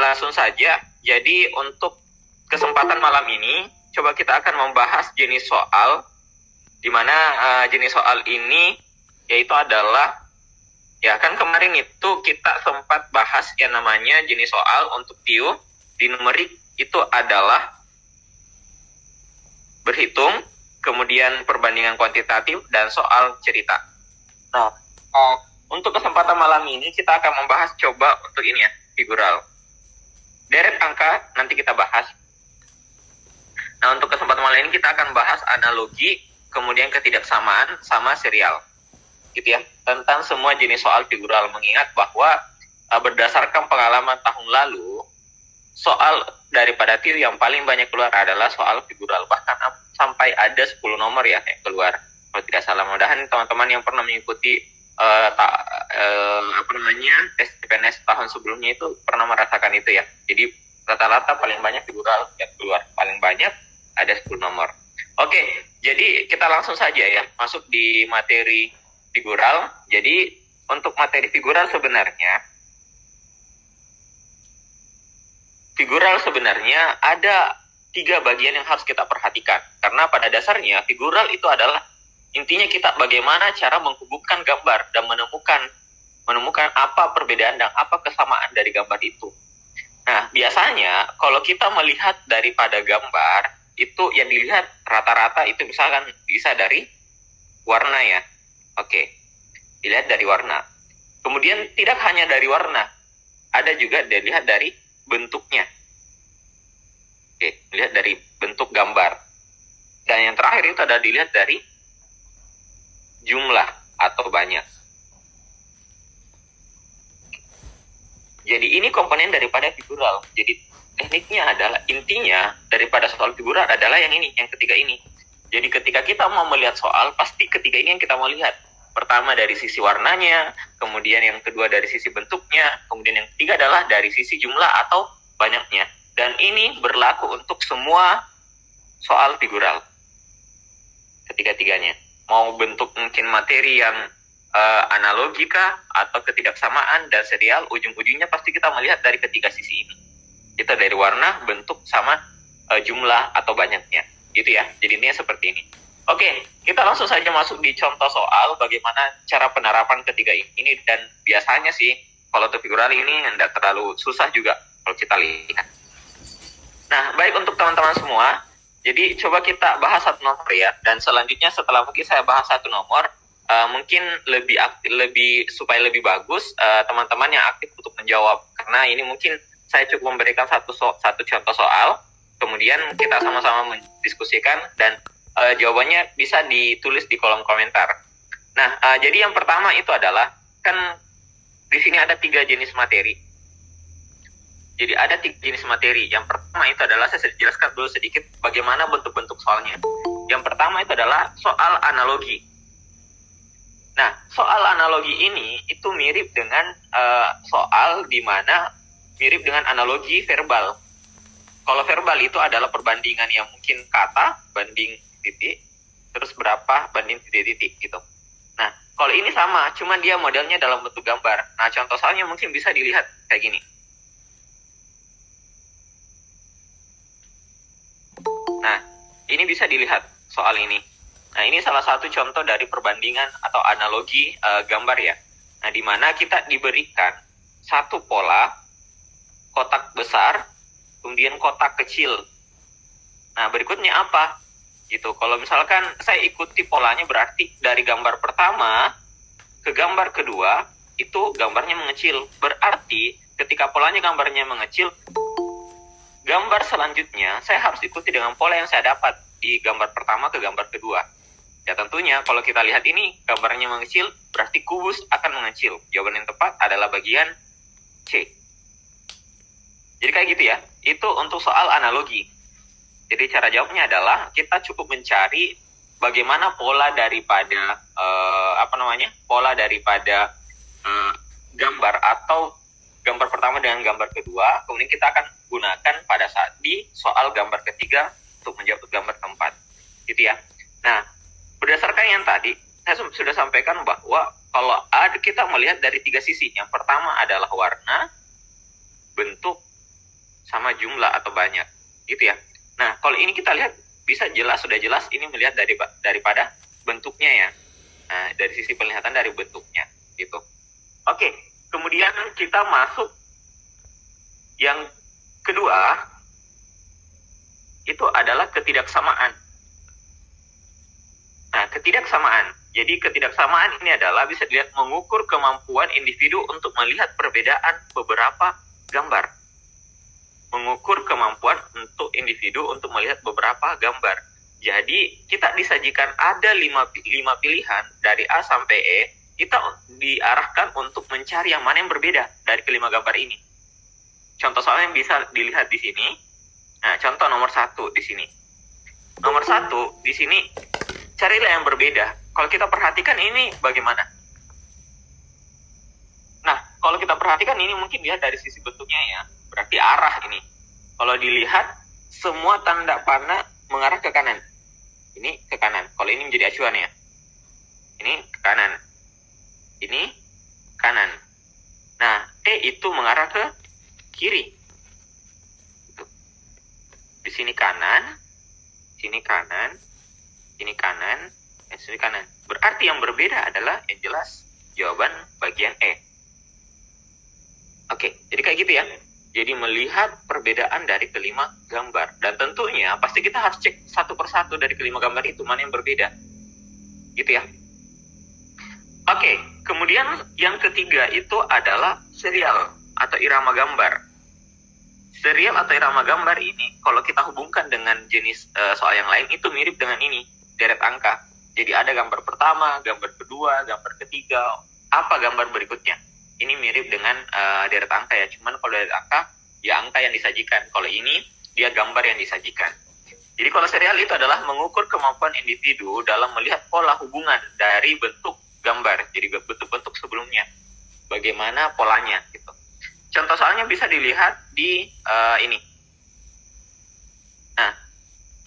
langsung saja. Jadi untuk kesempatan malam ini, coba kita akan membahas jenis soal, di mana jenis soal ini yaitu adalah, ya kan kemarin itu kita sempat bahas yang namanya jenis soal untuk TIU di numerik itu adalah berhitung, kemudian perbandingan kuantitatif, dan soal cerita. Nah, untuk kesempatan malam ini kita akan membahas coba untuk ini ya, figural. Deret angka nanti kita bahas. Nah, untuk kesempatan malam ini kita akan bahas analogi, kemudian ketidaksamaan, sama serial. Gitu ya, tentang semua jenis soal figural. Mengingat bahwa berdasarkan pengalaman tahun lalu, soal daripada TIU yang paling banyak keluar adalah soal figural. Bahkan sampai ada 10 nomor ya yang keluar. Kalau tidak salah, mudah-mudahan teman-teman yang pernah mengikuti tes CPNS tahun sebelumnya itu pernah merasakan itu ya. Jadi rata-rata paling banyak figural yang keluar, paling banyak ada 10 nomor. Oke, jadi kita langsung saja ya masuk di materi figural. Jadi untuk materi figural sebenarnya ada 3 bagian yang harus kita perhatikan. Karena pada dasarnya figural itu adalah intinya kita bagaimana cara menghubungkan gambar dan menemukan apa perbedaan dan apa kesamaan dari gambar itu. Nah, biasanya kalau kita melihat daripada gambar, itu yang dilihat rata-rata itu misalkan bisa dari warna ya. Oke, dilihat dari warna. Kemudian tidak hanya dari warna, ada juga dilihat dari bentuknya. Oke, dilihat dari bentuk gambar. Dan yang terakhir itu ada dilihat dari jumlah atau banyak. Jadi ini komponen daripada figural. Jadi tekniknya adalah, intinya daripada soal figural adalah yang ini, yang ketiga ini. Jadi ketika kita mau melihat soal, pasti ketiga ini yang kita mau lihat. Pertama dari sisi warnanya, kemudian yang kedua dari sisi bentuknya, kemudian yang ketiga adalah dari sisi jumlah atau banyaknya. Dan ini berlaku untuk semua soal figural. Ketiga-tiganya. Mau bentuk mungkin materi yang analogika atau ketidaksamaan dan serial, ujung-ujungnya pasti kita melihat dari ketiga sisi ini. Itu dari warna, bentuk, sama jumlah atau banyaknya. Gitu ya. Jadi ini seperti ini. Oke, kita langsung saja masuk di contoh soal bagaimana cara penerapan ketiga ini. Dan biasanya sih kalau untuk figural ini tidak terlalu susah juga kalau kita lihat. Nah, baik untuk teman-teman semua. Jadi coba kita bahas satu nomor ya. Dan selanjutnya setelah mungkin saya bahas satu nomor, mungkin supaya lebih bagus teman-teman yang aktif untuk menjawab. Karena ini mungkin saya cukup memberikan satu contoh soal, kemudian kita sama-sama mendiskusikan dan jawabannya bisa ditulis di kolom komentar. Nah, jadi yang pertama itu adalah, kan di sini ada 3 jenis materi. Jadi ada 3 jenis materi. Yang pertama itu adalah, saya jelaskan dulu sedikit bagaimana bentuk-bentuk soalnya. Yang pertama itu adalah soal analogi. Nah, soal analogi ini itu mirip dengan soal di mana mirip dengan analogi verbal. Kalau verbal itu adalah perbandingan yang mungkin kata banding titik, terus berapa banding titik-titik gitu. Nah, kalau ini sama, cuman dia modelnya dalam bentuk gambar. Nah, contoh soalnya mungkin bisa dilihat kayak gini. Nah, ini bisa dilihat soal ini. Nah, ini salah satu contoh dari perbandingan atau analogi gambar ya. Nah, di mana kita diberikan satu pola, kotak besar, kemudian kotak kecil. Nah, berikutnya apa? Gitu. Kalau misalkan saya ikuti polanya, berarti dari gambar pertama ke gambar kedua, itu gambarnya mengecil. Berarti ketika polanya gambarnya mengecil, gambar selanjutnya saya harus ikuti dengan pola yang saya dapat di gambar pertama ke gambar kedua. Ya tentunya kalau kita lihat ini gambarnya mengecil, berarti kubus akan mengecil. Jawaban yang tepat adalah bagian C. Jadi kayak gitu ya. Itu untuk soal analogi. Jadi cara jawabnya adalah kita cukup mencari bagaimana pola daripada gambar atau gambar pertama dengan gambar kedua, kemudian kita akan gunakan pada saat di soal gambar ketiga untuk menjawab gambar keempat. Gitu ya. Nah, berdasarkan yang tadi, saya sudah sampaikan bahwa kalau kita melihat dari 3 sisi. Yang pertama adalah warna, bentuk, sama jumlah atau banyak, gitu ya. Nah, kalau ini kita lihat bisa jelas, sudah jelas ini melihat daripada bentuknya ya. Nah, dari sisi penglihatan dari bentuknya, gitu. Oke, kemudian kita masuk yang kedua, itu adalah ketidaksamaan. Nah, ketidaksamaan. Jadi ketidaksamaan ini adalah bisa dilihat mengukur kemampuan individu untuk melihat perbedaan beberapa gambar. Mengukur kemampuan untuk individu untuk melihat beberapa gambar. Jadi kita disajikan ada 5 pilihan dari A sampai E, kita diarahkan untuk mencari yang mana yang berbeda dari kelima gambar ini. Contoh soalnya yang bisa dilihat di sini. Nah, contoh nomor 1 di sini. Nomor 1 di sini, carilah yang berbeda. Kalau kita perhatikan ini bagaimana? Nah, kalau kita perhatikan ini mungkin dilihat dari sisi bentuknya ya. Berarti arah ini. Kalau dilihat, semua tanda panah mengarah ke kanan. Ini ke kanan. Kalau ini menjadi acuan ya. Ini ke kanan. Ini kanan. Nah, E itu mengarah ke kiri. Di sini kanan, sini kanan, sini kanan, dan sini kanan. Berarti yang berbeda adalah yang jelas jawaban bagian E. Oke, jadi kayak gitu ya. Jadi melihat perbedaan dari kelima gambar. Dan tentunya pasti kita harus cek satu persatu dari kelima gambar itu mana yang berbeda. Gitu ya. Oke, kemudian yang ketiga itu adalah serial atau irama gambar. Serial atau irama gambar ini, kalau kita hubungkan dengan jenis soal yang lain, itu mirip dengan ini, deret angka. Jadi ada gambar pertama, gambar kedua, gambar ketiga, apa gambar berikutnya. Ini mirip dengan deret angka ya, cuman kalau deret angka, ya angka yang disajikan. Kalau ini, dia gambar yang disajikan. Jadi kalau serial itu adalah mengukur kemampuan individu dalam melihat pola hubungan dari bentuk gambar. Jadi bentuk-bentuk sebelumnya. Bagaimana polanya, gitu. Contoh soalnya bisa dilihat di ini. Nah,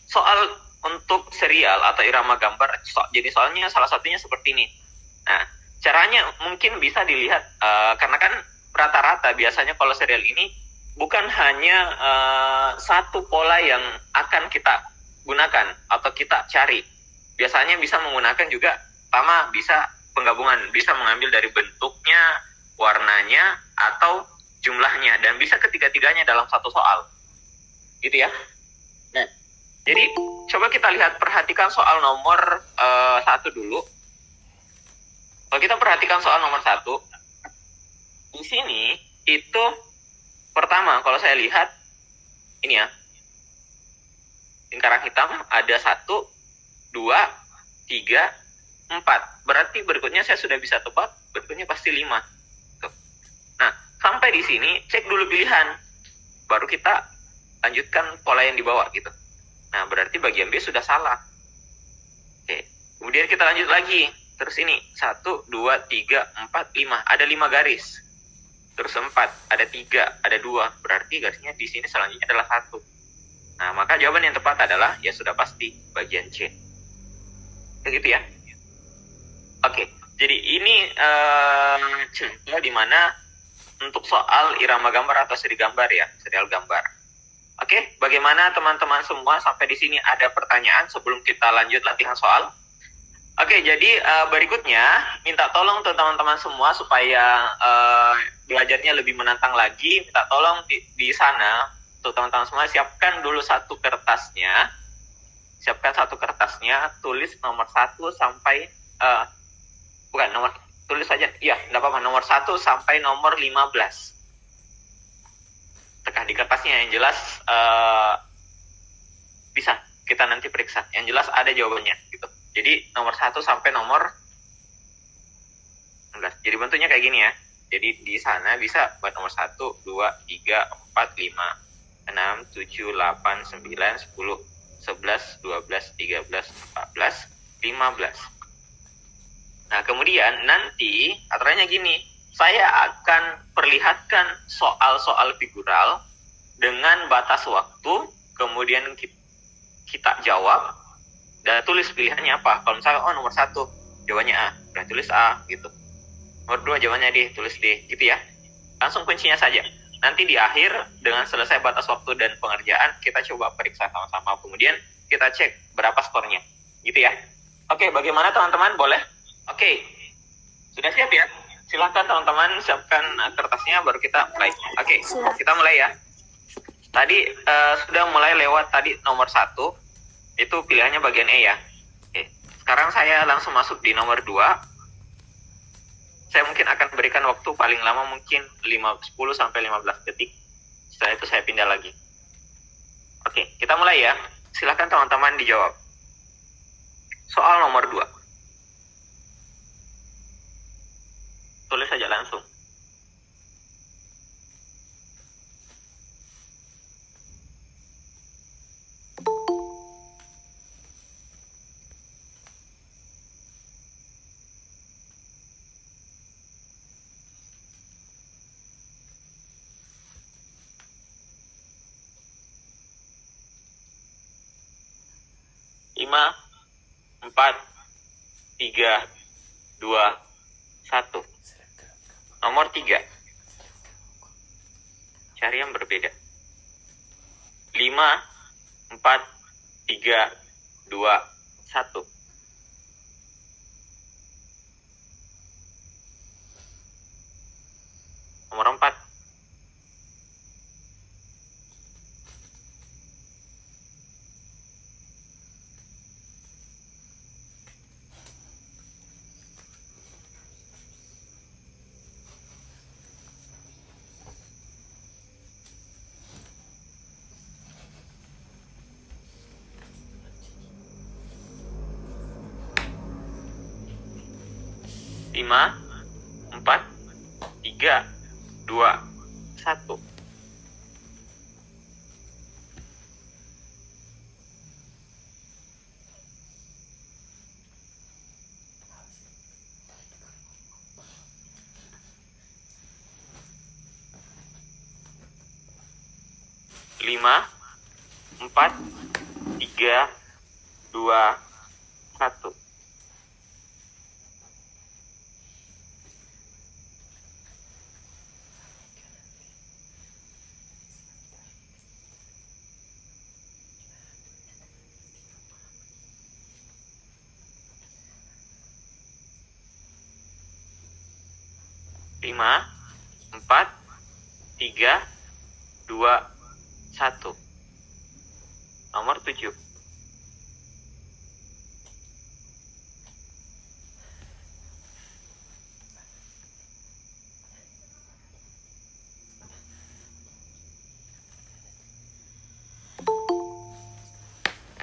soal untuk serial atau irama gambar, jadi soalnya salah satunya seperti ini. Nah, caranya mungkin bisa dilihat, karena kan rata-rata biasanya kalau serial ini bukan hanya satu pola yang akan kita gunakan atau kita cari. Biasanya bisa menggunakan juga, pertama bisa penggabungan, bisa mengambil dari bentuknya, warnanya, atau jumlahnya, dan bisa ketiga-tiganya dalam satu soal, gitu ya. Nah, jadi coba kita lihat, perhatikan soal nomor 1 dulu. Kalau kita perhatikan soal nomor 1, di sini itu pertama, kalau saya lihat ini ya, lingkaran hitam ada 1, 2, 3, 4. Berarti berikutnya saya sudah bisa tebak, berikutnya pasti 5. Nah, sampai di sini cek dulu pilihan, baru kita lanjutkan pola yang dibawa gitu. Nah, berarti bagian B sudah salah. Oke, kemudian kita lanjut lagi. Terus ini 1, 2, 3, 4, 5. Ada 5 garis. Terus 4, ada 3, ada 2. Berarti garisnya di sini selanjutnya adalah 1. Nah, maka jawaban yang tepat adalah ya sudah pasti bagian C. Begitu ya. Oke, jadi ini contoh di mana untuk soal irama gambar atau seri gambar ya, serial gambar. Oke, bagaimana teman-teman semua sampai di sini, ada pertanyaan sebelum kita lanjut latihan soal? Oke, jadi berikutnya minta tolong tuh teman-teman semua supaya belajarnya lebih menantang lagi. Minta tolong di sana tuh teman-teman semua siapkan dulu satu kertasnya. Siapkan satu kertasnya, tulis nomor 1 sampai tulis saja, iya, enggak apa-apa, nomor 1 sampai nomor 15. Tekan di kertasnya, yang jelas bisa kita nanti periksa. Yang jelas ada jawabannya gitu. Jadi nomor 1 sampai nomor 16. Jadi bentuknya kayak gini ya. Jadi di sana bisa buat nomor 1, 2, 3, 4, 5, 6, 7, 8, 9, 10, 11, 12, 13, 14, 15. Nah, kemudian nanti aturannya gini, saya akan perlihatkan soal-soal figural dengan batas waktu, kemudian kita jawab, dan tulis pilihannya apa. Kalau misalnya, nomor 1, jawabannya A, berarti tulis A, gitu. Nomor 2, jawabannya D, tulis D, gitu ya. Langsung kuncinya saja. nanti di akhir dengan selesai batas waktu dan pengerjaan kita coba periksa sama-sama, kemudian kita cek berapa skornya, gitu ya. Oke, bagaimana teman-teman? Boleh? Oke, sudah siap ya? Silahkan teman-teman siapkan kertasnya, baru kita mulai. Oke, kita mulai ya. Tadi sudah mulai lewat tadi nomor 1, itu pilihannya bagian E ya. Oke, sekarang saya langsung masuk di nomor 2. Saya mungkin akan berikan waktu paling lama mungkin 10-15 detik. Setelah itu saya pindah lagi. Oke, kita mulai ya. Silahkan teman-teman dijawab. Soal nomor 2. Tulis saja langsung. Lima, 4, 3, 2, 1. Nomor 3. Cari yang berbeda. 5, 4, 3, 2, 1. Nomor 4. 5, 4, 3, 2, 1. Lima, 4, 3, 2, 1. Lima, 4, 3, 2, 1. Nomor 7.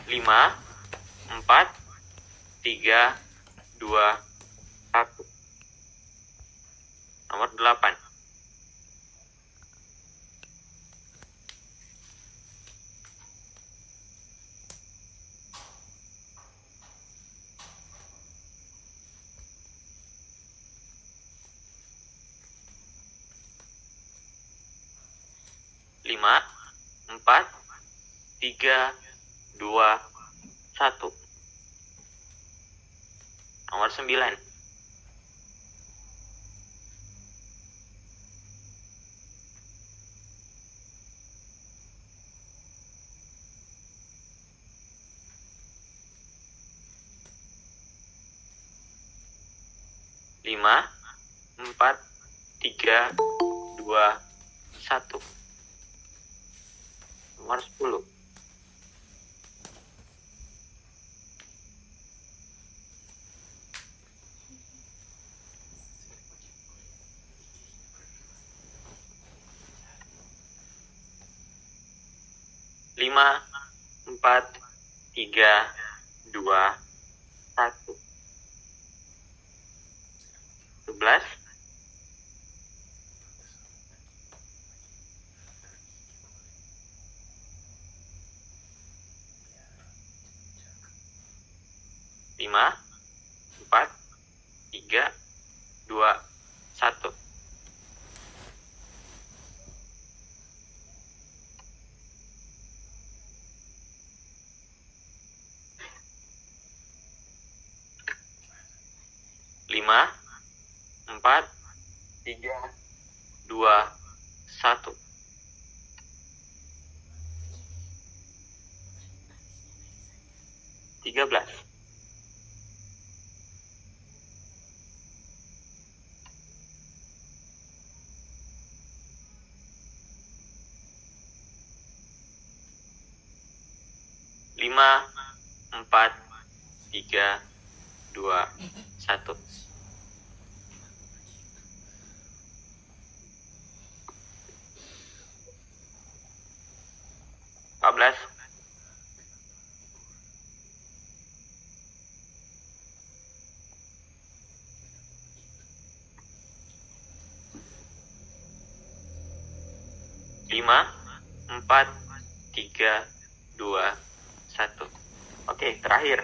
5, 4, 3, 2, 1. Nomor 8. 5, 4, 3, 2, 1. Nomor 9. 5, 4, 3, 2, 1. Nomor 10. 5, 4, 3, 2, 1. 11. 5, 4, 3, 2, 1. Lima, 4, 3, 2, 1. 13. Lima, 4, 3, 2, 1. Belas. Lima, 4, 3, 2, 1. Oke, terakhir.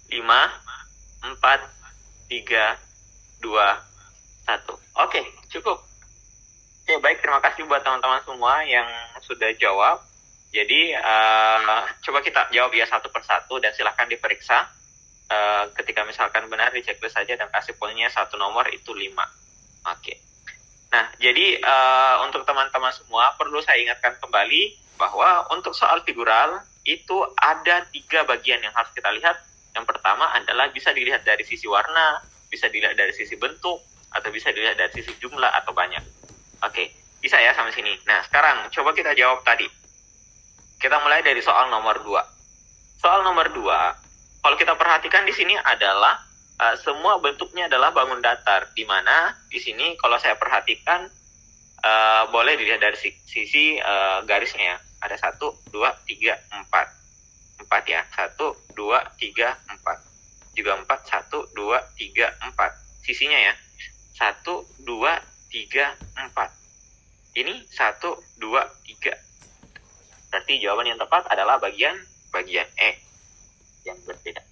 Lima, 4, 3, 2, 1. Oke, cukup. Oke, baik. Terima kasih buat teman-teman semua yang sudah jawab. Jadi, coba kita jawab ya satu persatu dan silahkan diperiksa. Ketika misalkan benar, di checklist saja dan kasih poinnya satu nomor itu 5. Oke. Nah, jadi untuk teman-teman semua perlu saya ingatkan kembali bahwa untuk soal figural itu ada 3 bagian yang harus kita lihat. Yang pertama adalah bisa dilihat dari sisi warna, bisa dilihat dari sisi bentuk, atau bisa dilihat dari sisi jumlah atau banyak. Oke, bisa ya sampai sini. Nah, sekarang coba kita jawab tadi. Kita mulai dari soal nomor 2. Soal nomor 2, kalau kita perhatikan di sini adalah semua bentuknya adalah bangun datar, di mana di sini kalau saya perhatikan boleh dilihat dari sisi garisnya ya. Ada 1, 2, 3, 4. 4 ya. 1, 2, 3, 4. Juga 4, 1, 2, 3, 4. Sisinya ya. 1, 2, 3, 4. Ini 1, 2, 3. Berarti jawaban yang tepat adalah bagian E yang berbeda.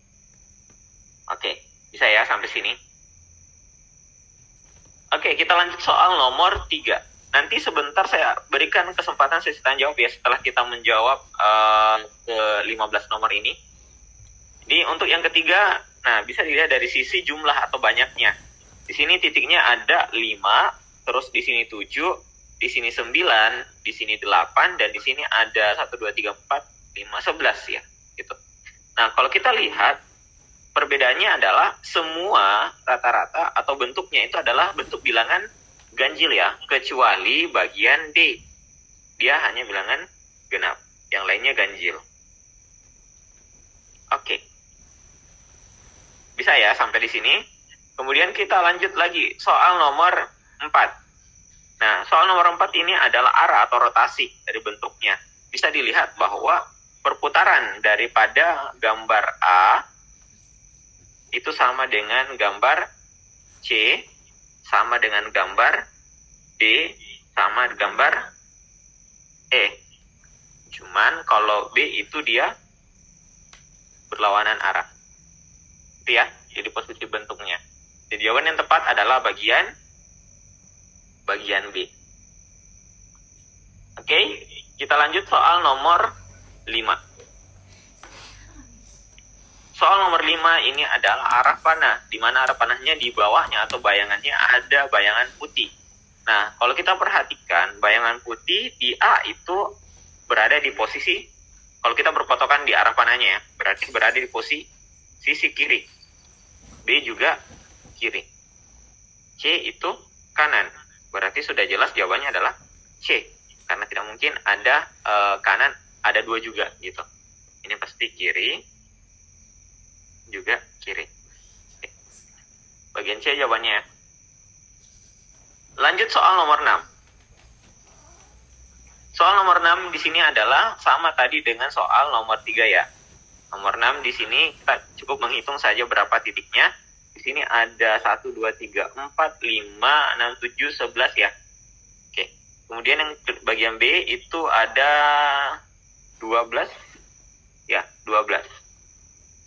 Oke, bisa ya sampai sini. Oke, kita lanjut soal nomor 3. Nanti sebentar saya berikan kesempatan sesi tanya jawab ya setelah kita menjawab ke 15 nomor ini. Jadi untuk yang ketiga, nah bisa dilihat dari sisi jumlah atau banyaknya. Di sini titiknya ada 5, terus di sini 7, di sini 9, di sini 8, dan di sini ada 1, 2, 3, 4, 5, 11 ya. Gitu. Nah, kalau kita lihat, perbedaannya adalah semua rata-rata atau bentuknya itu adalah bentuk bilangan ganjil ya, kecuali bagian D. Dia hanya bilangan genap, yang lainnya ganjil. Oke. Bisa ya sampai di sini. Kemudian kita lanjut lagi soal nomor 4. Nah, soal nomor 4 ini adalah arah atau rotasi dari bentuknya. Bisa dilihat bahwa perputaran daripada gambar A itu sama dengan gambar C, sama dengan gambar D, sama gambar E. Cuman kalau B itu dia berlawanan arah. Itu ya, jadi posisi bentuknya. Jadi jawaban yang tepat adalah bagian B. Oke, kita lanjut soal nomor 5. Soal nomor 5 ini adalah arah panah, di mana arah panahnya di bawahnya atau bayangannya ada bayangan putih. Nah, kalau kita perhatikan, bayangan putih di A itu berada di posisi, kalau kita berpatokan di arah panahnya ya, berarti berada di posisi sisi kiri. B juga kiri. C itu kanan. Berarti sudah jelas jawabannya adalah C. Karena tidak mungkin ada kanan, ada 2 juga gitu. Ini pasti kiri, juga kiri. Oke. Bagian C jawabannya. Lanjut soal nomor 6. Soal nomor 6 di sini adalah sama tadi dengan soal nomor 3 ya. Nomor 6 di sini kita cukup menghitung saja berapa titiknya. Di sini ada 1, 2, 3, 4, 5, 6, 7, 11 ya. Oke. Kemudian yang bagian B itu ada 12. Ya, 12.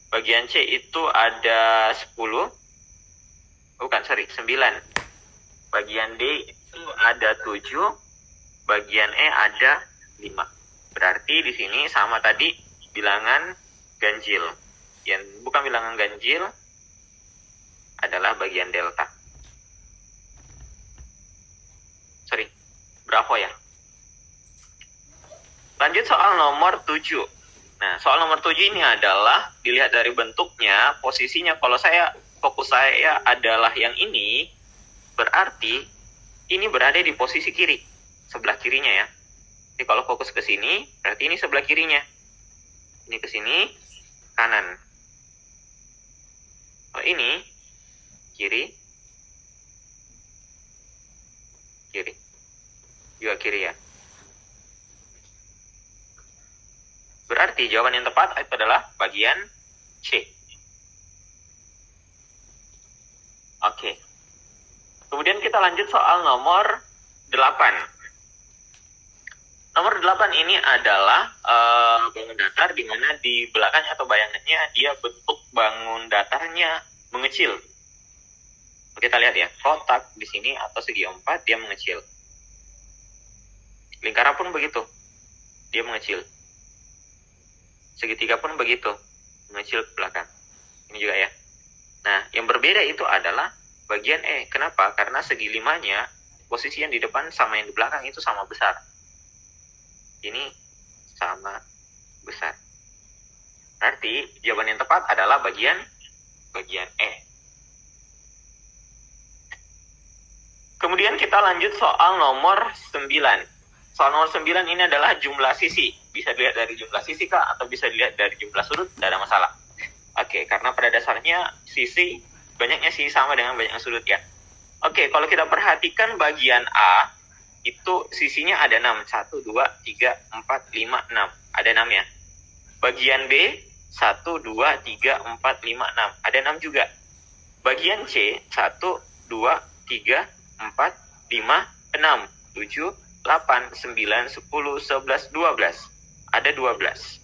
Bagian C itu ada 10. Bukan, 9. Bagian D itu ada 7. Bagian E ada 5. Berarti di sini sama tadi bilangan ganjil. Yang bukan bilangan ganjil adalah bagian delta. Sorry, Bravo ya. Lanjut soal nomor 7. Nah, soal nomor 7 ini adalah dilihat dari bentuknya, posisinya kalau fokus saya adalah yang ini, berarti ini berada di posisi kiri, sebelah kirinya ya. Jadi kalau fokus ke sini, berarti ini sebelah kirinya. Ini ke sini, kanan. Kalau ini, kiri, kiri. Juga kiri ya. Berarti jawaban yang tepat itu adalah bagian C. Oke. Kemudian kita lanjut soal nomor 8. Nomor 8 ini adalah bangun datar di mana di belakangnya atau bayangannya dia bentuk bangun datarnya mengecil. Kita lihat ya, kotak di sini atau segi 4 dia mengecil. Lingkaran pun begitu, dia mengecil. Segitiga pun begitu, mengecil ke belakang. Ini juga ya. Nah, yang berbeda itu adalah bagian E. Kenapa? Karena segi 5-nya, posisi yang di depan sama yang di belakang itu sama besar. Ini sama besar. Berarti jawaban yang tepat adalah bagian E. Kemudian kita lanjut soal nomor 9. Soal nomor 9 ini adalah jumlah sisi. Bisa dilihat dari jumlah sisi kah? Atau bisa dilihat dari jumlah sudut? Tidak ada masalah. Oke, karena pada dasarnya sisi, banyaknya sisi sama dengan banyaknya sudut ya. Oke, kalau kita perhatikan bagian A, itu sisinya ada 6. 1, 2, 3, 4, 5, 6. Ada 6 ya. Bagian B, 1, 2, 3, 4, 5, 6. Ada 6 juga. Bagian C, 1, 2, 3, 4, 5, 6, 7, 8, 9, 10, 11, 12. Ada 12.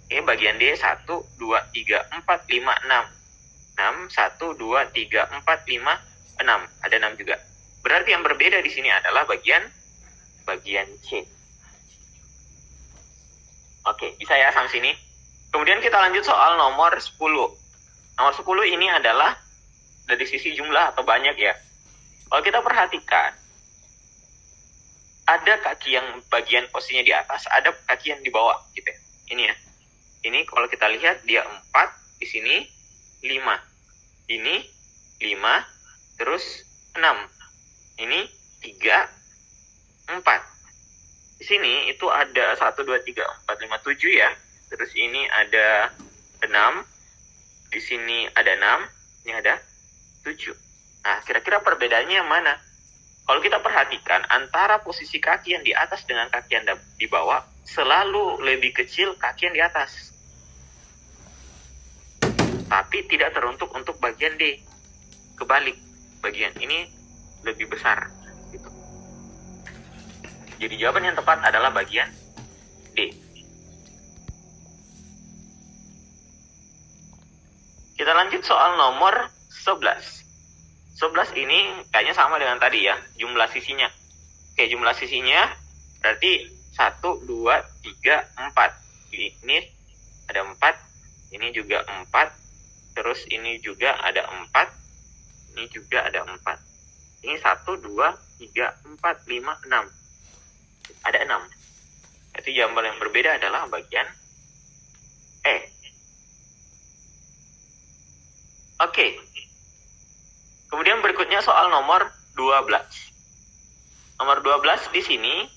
Oke, bagian D 1, 2, 3, 4, 5, 6. 6, 1, 2, 3, 4, 5, 6. Ada 6 juga. Berarti yang berbeda di sini adalah bagian C. Oke, bisa ya sampai sini. Kemudian kita lanjut soal nomor 10. Nomor 10 ini adalah dari sisi jumlah atau banyak ya. Kalau kita perhatikan, ada kaki yang bagian posisinya di atas, ada kaki yang di bawah gitu ya. Ini ya. Ini kalau kita lihat dia 4, di sini 5. Ini 5, terus 6. Ini 3, 4. Di sini itu ada 1, 2, 3, 4, 5, 7 ya. Terus ini ada 6. Di sini ada 6. Ini ada 7. Nah, kira-kira perbedaannya yang mana? Kalau kita perhatikan, antara posisi kaki yang di atas dengan kaki yang di bawah, selalu lebih kecil kaki yang di atas. Tapi tidak teruntuk untuk bagian D. Kebalik, bagian ini lebih besar. Gitu. Jadi jawaban yang tepat adalah bagian D. Kita lanjut soal nomor 11. 11 ini kayaknya sama dengan tadi ya, jumlah sisinya. Oke, jumlah sisinya berarti 1, 2, 3, 4. Ini ada 4, ini juga 4, terus ini juga ada 4, ini juga ada 4. Ini 1, 2, 3, 4, 5, 6. Ada 6. Jadi jawaban yang berbeda adalah bagian E. Oke. Kemudian berikutnya soal nomor 12. Nomor 12 di sini,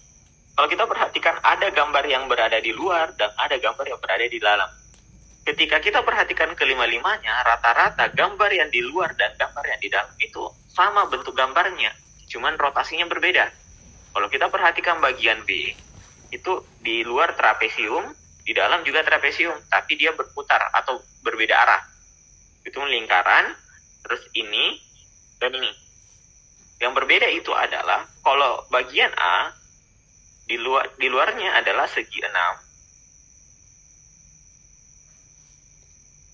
kalau kita perhatikan ada gambar yang berada di luar dan ada gambar yang berada di dalam. Ketika kita perhatikan kelima-limanya, rata-rata gambar yang di luar dan gambar yang di dalam itu sama bentuk gambarnya, cuman rotasinya berbeda. Kalau kita perhatikan bagian B, itu di luar trapesium, di dalam juga trapesium, tapi dia berputar atau berbeda arah. Itu lingkaran, terus ini, dan ini. Yang berbeda itu adalah kalau bagian A di luarnya adalah segi 6.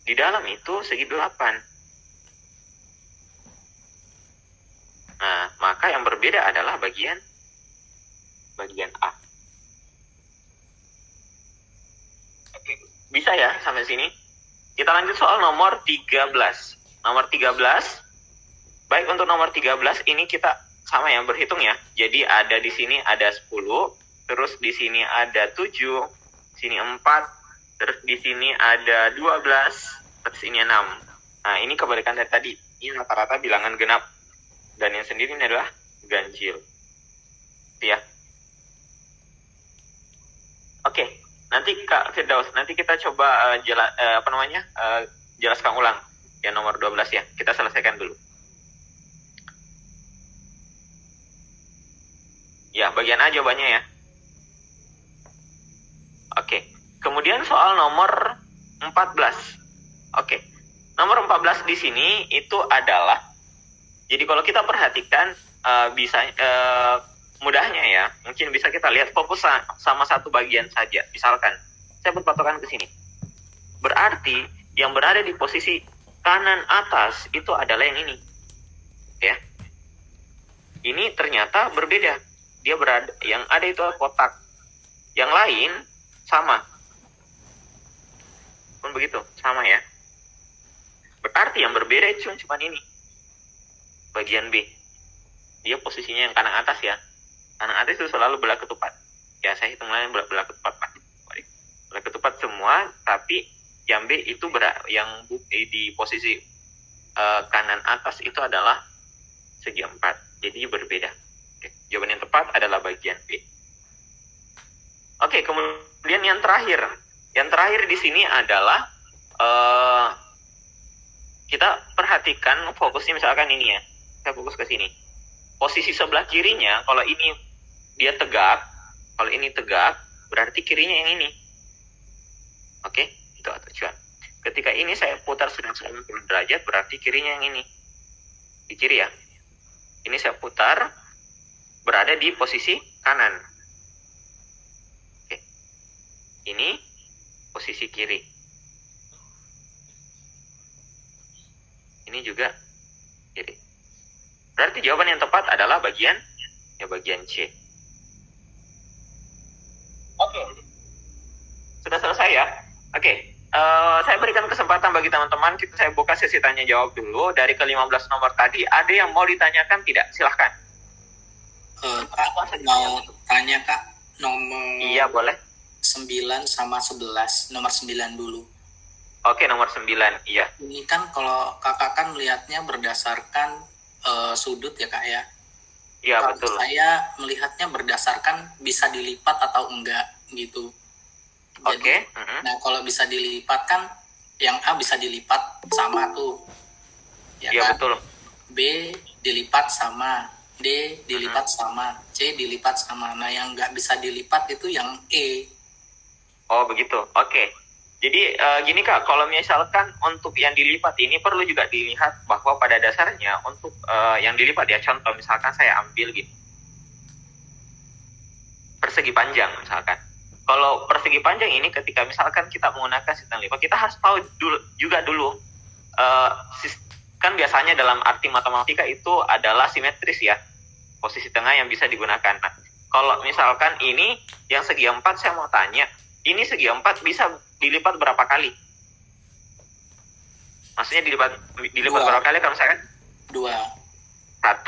Di dalam itu segi 8. Nah, maka yang berbeda adalah bagian A. Oke. Bisa ya sampai sini? Kita lanjut soal nomor 13. Nomor 13. Baik, untuk nomor 13 ini kita sama ya berhitung ya. Jadi ada di sini ada 10, terus di sini ada 7, sini 4, terus di sini ada 12, terus ini 6. Nah, ini kebalikan dari tadi. Ini rata-rata bilangan genap. Dan yang sendiri ini adalah ganjil. Ya. Oke, nanti Kak Firdaus, nanti kita coba jelaskan ulang yang nomor 12 ya. Kita selesaikan dulu. Ya, bagian A jawabannya ya. Oke. Kemudian soal nomor 14. Oke. Nomor 14 di sini itu adalah, jadi kalau kita perhatikan mudahnya ya, mungkin bisa kita lihat fokus sama satu bagian saja. Misalkan saya berpatokan ke sini. Berarti yang berada di posisi kanan atas itu adalah yang ini. Ya. Ini ternyata berbeda. Dia berada, yang ada itu kotak, yang lain sama, pun begitu, sama ya. Berarti yang berbeda itu cuma ini, bagian B. Dia posisinya yang kanan atas ya. Kanan atas itu selalu belah ketupat. Ya, saya hitung lagi belah ketupat. Belah ketupat semua, tapi yang B itu yang di posisi kanan atas itu adalah segi 4. Jadi berbeda. Oke, jawaban yang tepat adalah bagian B. Oke, kemudian yang terakhir. Yang terakhir di sini adalah kita perhatikan fokusnya misalkan ini ya. Saya fokus ke sini. Posisi sebelah kirinya, kalau ini dia tegak, kalau ini tegak, berarti kirinya yang ini. Oke, itu tujuan. Ketika ini saya putar sedang 90 derajat, berarti kirinya yang ini. Di kiri ya. Ini saya putar, berada di posisi kanan. Oke. Ini posisi kiri. Ini juga kiri. Berarti jawaban yang tepat adalah bagian C. Oke. Sudah selesai ya? Oke. Saya berikan kesempatan bagi teman-teman, saya buka sesi tanya jawab dulu. Dari ke-15 nomor tadi, ada yang mau ditanyakan tidak? Silahkan. Kak, mau tanya Kak, nomor iya boleh 9 sama 11, nomor 9 dulu. Oke, nomor 9, iya. Ini kan kalau kakak kan melihatnya berdasarkan sudut ya Kak ya. Iya, kalau betul. Saya melihatnya berdasarkan bisa dilipat atau enggak gitu. Oke. Nah kalau bisa dilipat kan yang A bisa dilipat sama tuh. Ya iya, kan? betul. B dilipat sama, D dilipat sama, C dilipat sama. Nah yang nggak bisa dilipat itu yang E. Oh begitu, oke. Jadi gini Kak, kalau misalkan untuk yang dilipat ini perlu juga dilihat bahwa pada dasarnya untuk yang dilipat ya, contoh misalkan saya ambil gini, persegi panjang misalkan. Kalau persegi panjang ini ketika misalkan kita menggunakan sistem lipat, kita harus tahu dulu kan biasanya dalam arti matematika itu adalah simetris ya, posisi tengah yang bisa digunakan. Nah, kalau misalkan ini yang segi 4, saya mau tanya, ini segi 4 bisa dilipat berapa kali? Maksudnya dilipat berapa kali kalau misalkan? 2. 1,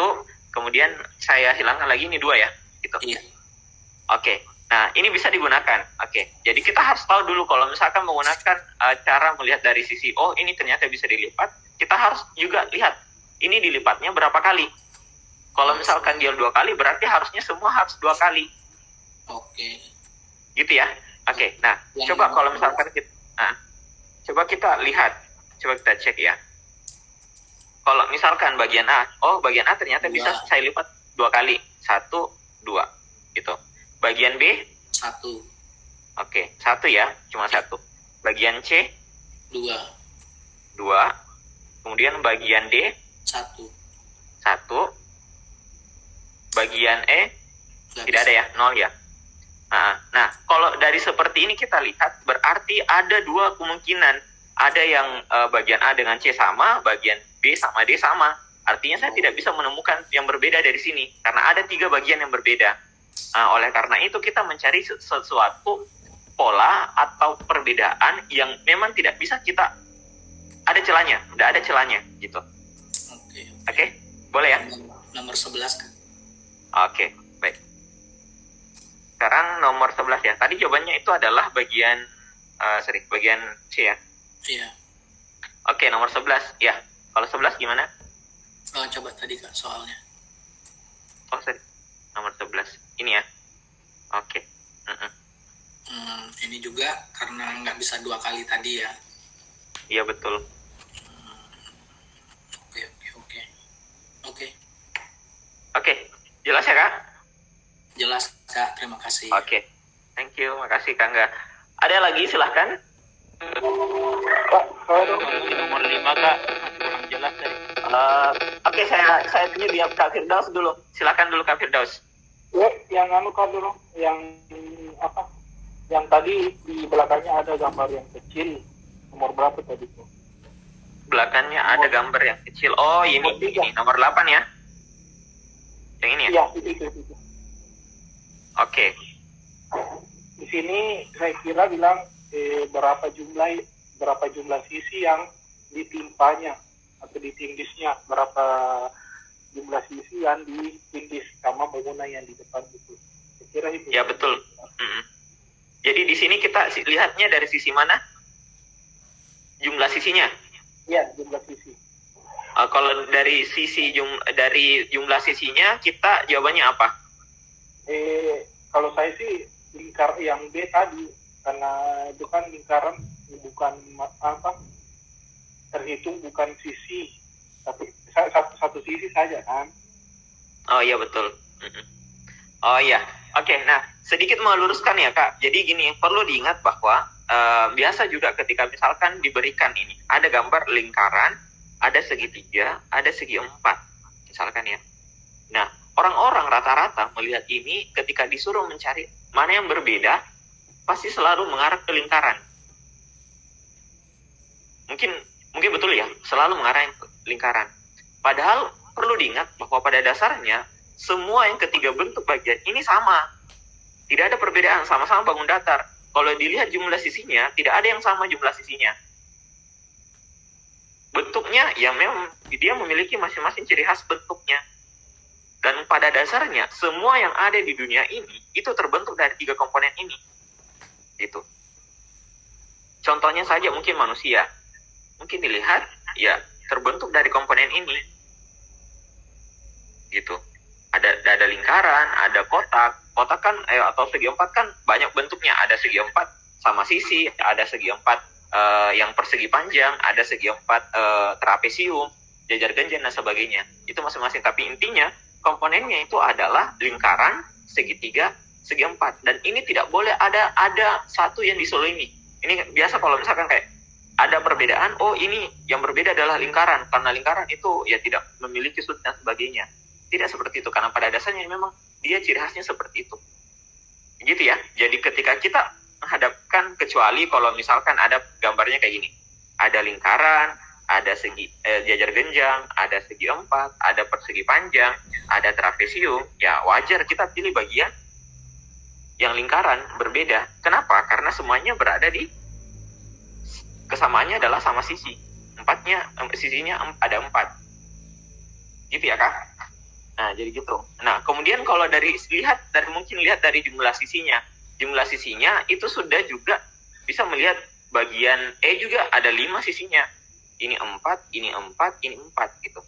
kemudian saya hilangkan lagi, ini 2 ya? Gitu. Iya. Oke, nah ini bisa digunakan. Oke, jadi kita harus tahu dulu kalau misalkan menggunakan cara melihat dari sisi, oh ini ternyata bisa dilipat, kita harus juga lihat, ini dilipatnya berapa kali. Kalau misalkan dia 2 kali, berarti harusnya semua harus 2 kali. Oke. Gitu ya? Oke, nah coba kalau misalkan coba kita lihat, coba kita cek ya. Kalau misalkan bagian A, bagian A ternyata bisa saya lipat 2 kali. 1, 2, gitu. Bagian B? 1. Oke, 1 ya, cuma 1. Bagian C? 2. 2. Kemudian bagian D? 1. 1. Bagian E? Tidak ada ya, 0 ya. Nah, kalau dari seperti ini kita lihat, berarti ada 2 kemungkinan. Ada yang bagian A dengan C sama, bagian B sama D sama. Artinya saya tidak bisa menemukan yang berbeda dari sini, karena ada 3 bagian yang berbeda. Oleh karena itu kita mencari sesuatu pola atau perbedaan yang memang tidak bisa kita ada celahnya, tidak ada celahnya gitu. Oke, boleh ya? Nomor 11 kan? Oke, baik. Sekarang nomor 11 ya. Tadi jawabannya itu adalah bagian bagian C ya. Iya. Oke, nomor 11 ya. Kalau 11 gimana? Oh, coba tadi Kak soalnya. Oh, sorry. Nomor 11. Ini ya. Oke. Ini juga karena nggak bisa 2 kali tadi ya. Iya, betul. Oke. Jelas ya, Kak? Jelas, Kak. Terima kasih. Oke. Thank you. Makasih, Kak. Enggak. Ada lagi, silahkan. Kak, saya dong. Nomor 5, Kak. Kurang jelas tadi. Oke, saya tanya dia Kak Firdaus dulu. Silakan dulu Kak Firdaus. Ya, yang Kak dulu, yang apa? Yang tadi di belakangnya ada gambar yang kecil. Nomor berapa tadi tuh? Belakangnya ada gambar yang kecil. Oh, ini nomor 8 ya. Yang ini ya? Iya, itu. Oke. Di sini saya kira bilang berapa jumlah sisi yang ditimpanya atau ditindisnya, berapa jumlah sisi yang ditindis sama bangunan yang di depan itu. Saya kira itu. Ya, betul. Jadi di sini kita lihatnya dari sisi mana? Jumlah sisinya? Iya, jumlah sisi. Kalau dari sisi dari jumlah sisinya, kita jawabannya apa? Kalau saya sih lingkar yang B tadi, karena itu kan lingkaran bukan apa, terhitung bukan sisi, tapi satu sisi saja kan. Oh iya, betul. Oh iya, oke. Nah, sedikit meluruskan ya Kak. Jadi gini, perlu diingat bahwa biasa juga ketika misalkan diberikan ini, ada gambar lingkaran, ada segitiga, ada segi 4, misalkan ya. Nah, orang-orang rata-rata melihat ini ketika disuruh mencari mana yang berbeda, pasti selalu mengarah ke lingkaran. Mungkin betul ya, selalu mengarah ke lingkaran. Padahal perlu diingat bahwa pada dasarnya semua yang ketiga bentuk bagian ini sama. Tidak ada perbedaan, sama-sama bangun datar. Kalau dilihat jumlah sisinya, tidak ada yang sama jumlah sisinya. Bentuknya ya memang dia memiliki masing-masing ciri khas bentuknya. Dan pada dasarnya semua yang ada di dunia ini itu terbentuk dari 3 komponen ini. Gitu. Contohnya saja mungkin manusia. Mungkin dilihat ya terbentuk dari komponen ini. Gitu. Ada lingkaran, ada kotak. Kotak kan atau segi 4 kan banyak bentuknya. Ada segi 4 sama sisi, ada segi 4 yang persegi panjang, ada segi 4 trapesium, jajar genjang dan sebagainya. Itu masing-masing, tapi intinya komponennya itu adalah lingkaran, segitiga, segi 4. Dan ini tidak boleh ada satu yang diselingi. Ini biasa kalau misalkan kayak ada perbedaan, oh ini yang berbeda adalah lingkaran, karena lingkaran itu ya tidak memiliki sudut dan sebagainya. Tidak seperti itu, karena pada dasarnya memang dia ciri khasnya seperti itu. Gitu ya. Jadi ketika kita menghadapkan, kecuali kalau misalkan ada gambarnya kayak gini, ada lingkaran, ada segi jajar genjang, ada segi 4, ada persegi panjang, ada trapesium, ya wajar kita pilih bagian yang lingkaran berbeda. Kenapa? Karena semuanya berada di kesamaannya adalah sama sisi. Sisinya ada 4. Gitu ya Kak? Nah, jadi gitu. Nah, kemudian kalau mungkin lihat dari jumlah sisinya. Jumlah sisinya itu sudah juga bisa melihat bagian juga ada 5 sisinya. Ini 4, ini 4, ini 4 gitu.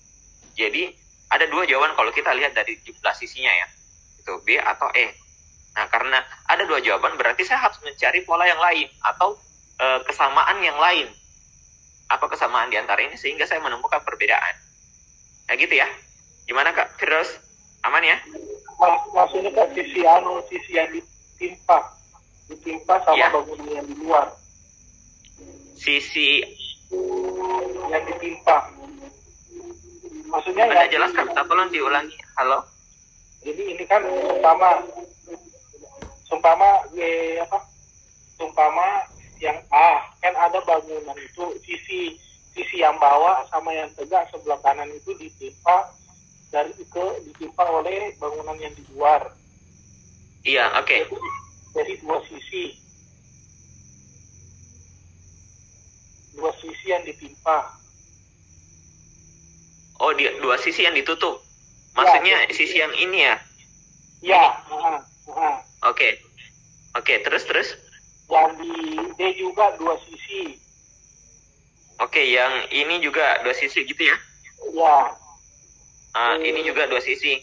Jadi ada 2 jawaban kalau kita lihat dari jumlah sisinya ya. Itu B atau E. Nah, karena ada 2 jawaban berarti saya harus mencari pola yang lain atau kesamaan yang lain. Apa kesamaan di antara ini sehingga saya menemukan perbedaan. Nah, gitu ya. Gimana Kak Firdaus? Aman ya? Maksudnya Kak, sisi yang ditimpa sama ya. bangunan yang di luar. Sisi yang ditimpa. Maksudnya Anda jelaskan, tolong diulangi. Halo? Jadi ini kan sumpama yang A kan ada bangunan itu sisi yang bawah sama yang tegak sebelah kanan itu ditimpa oleh bangunan yang di luar. Iya, oke. Jadi 2 sisi. dua sisi yang ditimpa. Oh, dua sisi yang ditutup. Maksudnya Ya, sisi yang ini ya? ya. Oke. Oke, terus. Yang di D juga dua sisi. Oke, yang ini juga dua sisi gitu ya? Ya. Ini juga dua sisi.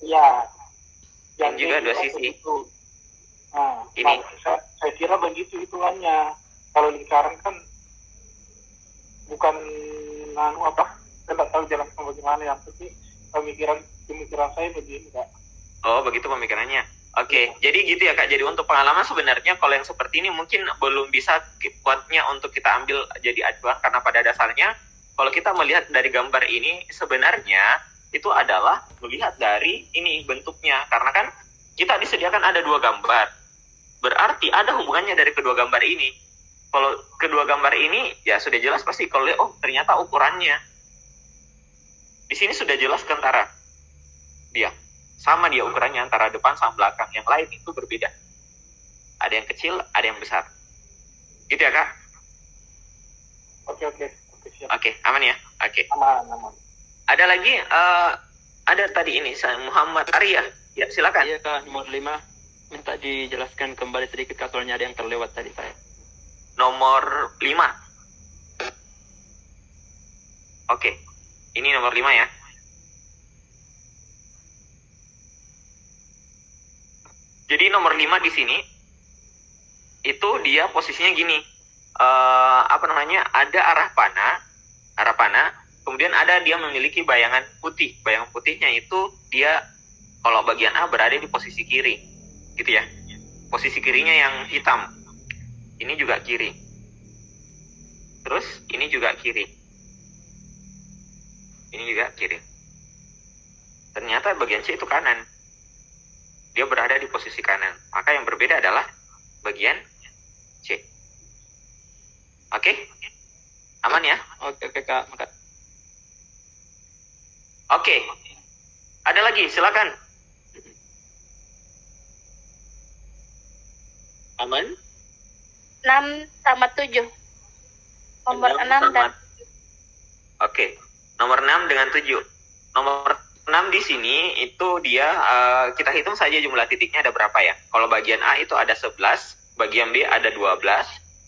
Ya. Yang juga dua sisi. Begitu. Nah, Ini. saya kira begitu hitungannya. Kalau lingkaran kan bukan saya nggak tahu jalan bagaimana, yang penting pemikiran saya begini, Kak. Oh, begitu pemikirannya. Oke, jadi gitu ya Kak. Jadi untuk pengalaman sebenarnya kalau yang seperti ini mungkin belum bisa kuatnya untuk kita ambil jadi acuan, karena pada dasarnya kalau kita melihat dari gambar ini sebenarnya itu adalah melihat dari ini bentuknya, karena kan kita disediakan ada dua gambar. Berarti ada hubungannya dari kedua gambar ini. Kalau kedua gambar ini ya sudah jelas pasti kalau lihat, oh ternyata ukurannya di sini sudah jelas kentara dia sama dia ukurannya antara depan sama belakang. Yang lain itu berbeda. Ada yang kecil, ada yang besar. Gitu ya Kak? Oke, siap. Oke, aman ya? Oke. Aman. Ada lagi, ada tadi ini, Muhammad Arya. Ya, silakan. Iya Kak, nomor 5. Minta dijelaskan kembali sedikit Kak, soalnya ada yang terlewat tadi saya. Nomor 5. Oke, ini nomor 5 ya. Jadi nomor 5 di sini itu dia posisinya gini. Ada arah panah, kemudian ada dia memiliki bayangan putih. Bayangan putihnya itu dia kalau bagian A berada di posisi kiri. Gitu ya. Posisi kirinya yang hitam. Ini juga kiri. Terus ini juga kiri. Ini juga kiri. Ternyata bagian C itu kanan. Dia berada di posisi kanan. Maka yang berbeda adalah bagian C. Oke? Aman ya? Oke Kak, makasih. Oke. Ada lagi, silakan. Aman? 6 sama 7. Nomor 6 dan Oke. Nomor 6 dengan 7. Nomor 6 di sini itu dia kita hitung saja jumlah titiknya ada berapa ya. Kalau bagian A itu ada 11, bagian B ada 12,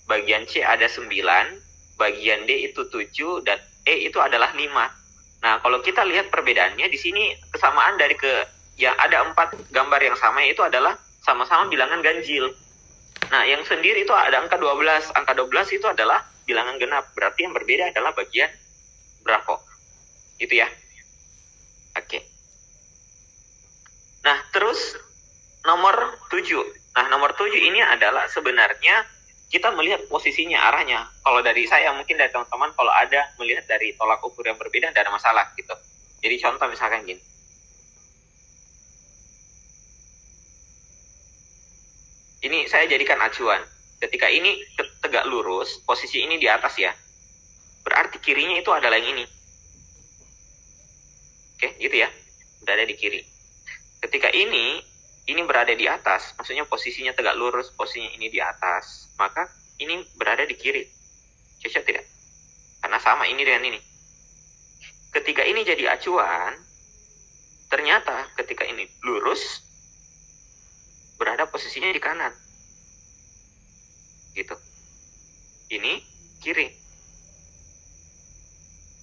bagian C ada 9, bagian D itu 7 dan E itu adalah 5. Nah, kalau kita lihat perbedaannya di sini kesamaan dari yang ada 4 gambar yang sama itu adalah sama-sama bilangan ganjil. Nah, yang sendiri itu ada angka 12. Angka 12 itu adalah bilangan genap. Berarti yang berbeda adalah bagian bravo. Itu ya. Oke. Nah, terus nomor 7. Nah, nomor 7 ini adalah sebenarnya kita melihat posisinya, arahnya. Kalau dari saya, mungkin dari teman-teman, kalau ada melihat dari tolak ukur yang berbeda, tidak ada masalah gitu. Jadi contoh misalkan gini. Ini saya jadikan acuan. Ketika ini tegak lurus, posisi ini di atas ya. Berarti kirinya itu adalah yang ini. Oke, gitu ya. Berada di kiri. Ketika ini berada di atas, maksudnya posisinya tegak lurus, posisinya ini di atas, maka ini berada di kiri. Cocok tidak? Karena sama ini dengan ini. Ketika ini jadi acuan, ternyata ketika ini lurus, berada posisinya di kanan. Gitu. Ini kiri.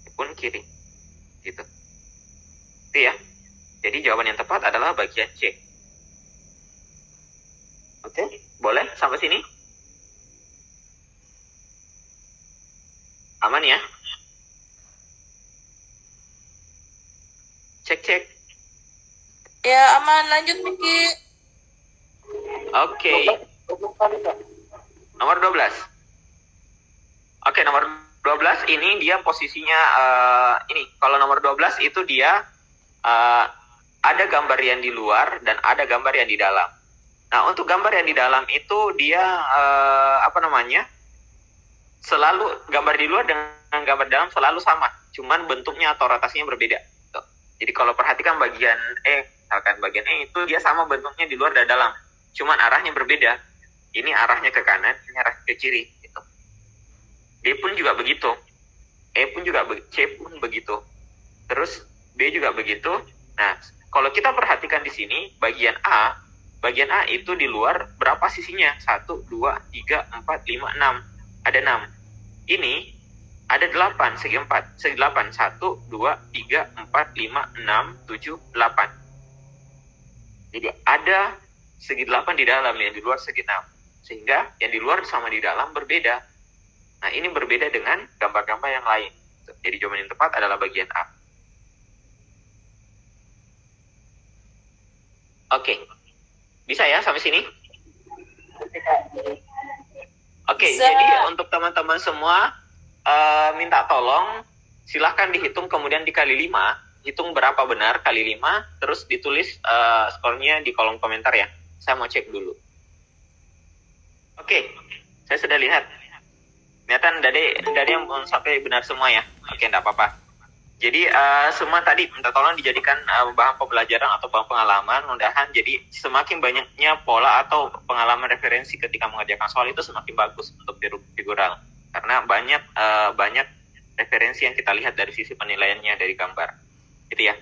Ini pun kiri. Gitu. Itu ya. Jadi jawaban yang tepat adalah bagian C. Oke, boleh sampai sini? Aman ya? Cek. ya aman, lanjut Miki. Oke. Nomor 12. Oke, nomor 12 ini dia posisinya ini. Kalau nomor 12 itu dia ada gambar yang di luar dan ada gambar yang di dalam. Nah, untuk gambar yang di dalam itu dia selalu gambar di luar dengan gambar dalam selalu sama, cuman bentuknya atau rotasinya berbeda. Tuh. Jadi kalau perhatikan bagian misalkan bagian E itu dia sama bentuknya di luar dan dalam, cuman arahnya berbeda. Ini arahnya ke kanan, ini arah ke kiri. Gitu. D pun juga begitu. E pun juga C pun begitu. Terus B juga begitu. Nah, kalau kita perhatikan di sini bagian A itu di luar berapa sisinya? 1 2 3 4 5 6. Ada 6. Ini ada 8, segi 4. Segi 8 1 2 3 4 5 6 7 8. Jadi ada segi 8 di dalam, yang di luar segi 6. Sehingga yang di luar sama di dalam berbeda. Nah, ini berbeda dengan gambar-gambar yang lain. Jadi jawaban yang tepat adalah bagian A. Oke. Bisa ya sampai sini? Oke, jadi untuk teman-teman semua, minta tolong silahkan dihitung kemudian dikali 5. Hitung berapa benar kali 5, terus ditulis skornya di kolom komentar ya. Saya mau cek dulu. Oke, saya sudah lihat. Ternyata dari yang belum sampai benar semua ya. Oke, enggak apa-apa. Jadi semua tadi minta tolong dijadikan bahan pembelajaran atau bahan pengalaman. Mudah-mudahan jadi semakin banyaknya pola atau pengalaman referensi ketika mengerjakan soal itu semakin bagus untuk figural. Karena banyak referensi yang kita lihat dari sisi penilaiannya dari gambar. Gitu ya.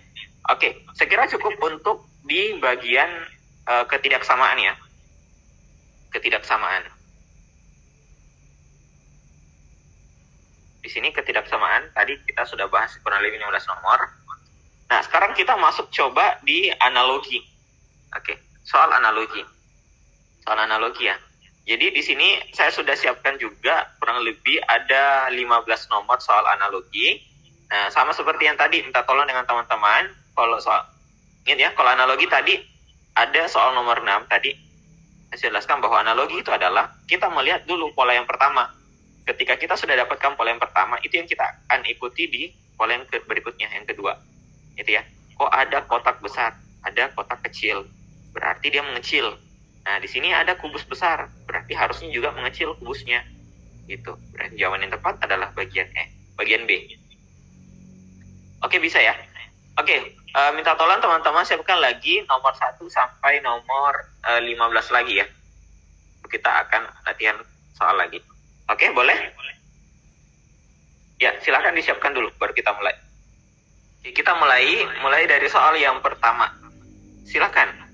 Oke, saya kira cukup untuk di bagian ketidaksamaan ya. Ketidaksamaan. Di sini ketidaksamaan, tadi kita sudah bahas kurang lebih 15 nomor. Nah, sekarang kita masuk coba di analogi. Oke, soal analogi. Soal analogi ya. Jadi di sini saya sudah siapkan juga kurang lebih ada 15 nomor soal analogi. Nah, sama seperti yang tadi, minta tolong dengan teman-teman. Kalau soal, ingat ya, kalau analogi tadi ada soal nomor 6 tadi. Saya jelaskan bahwa analogi itu adalah kita melihat dulu pola yang pertama. Ketika kita sudah dapatkan pola yang pertama, itu yang kita akan ikuti di pola yang berikutnya, yang kedua. Itu ya. Oh, ada kotak besar, ada kotak kecil. Berarti dia mengecil. Nah, di sini ada kubus besar, berarti harusnya juga mengecil kubusnya. Gitu. Berarti jawaban yang tepat adalah bagian bagian B. Oke, bisa ya? Oke, minta tolong teman-teman siapkan lagi nomor 1 sampai nomor 15 lagi ya. Kita akan latihan soal lagi. Oke, boleh? Ya, silakan disiapkan dulu, baru kita mulai. Kita mulai dari soal yang pertama. Silakan.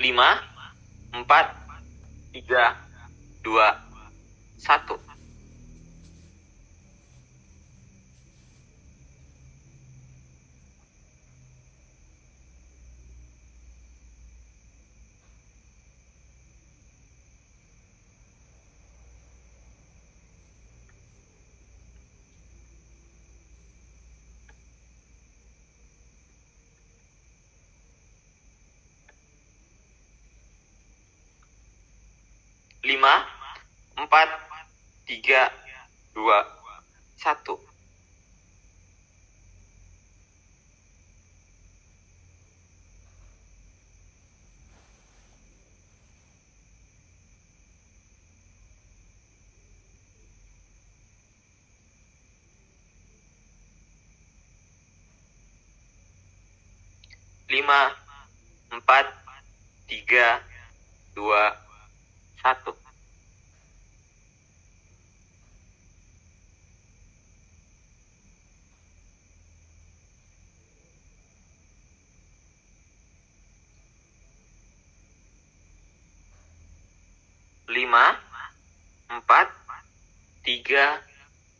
Lima, 4, 3, 2, 1. Lima, 4, 3, 2, 1. Lima, 4, 3, 2, 1. Lima, 4, 3,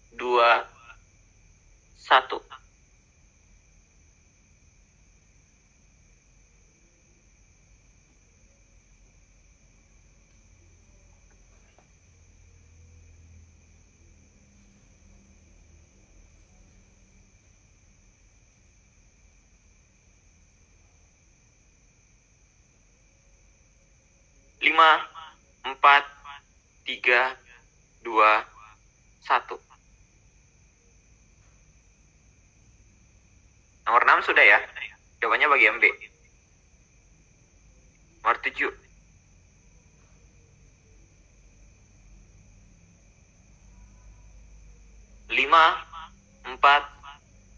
2, 1. Lima, 4, 3, 2, 1. Nomor 6 sudah ya? Jawabannya bagian B. Nomor 7. 5, 4,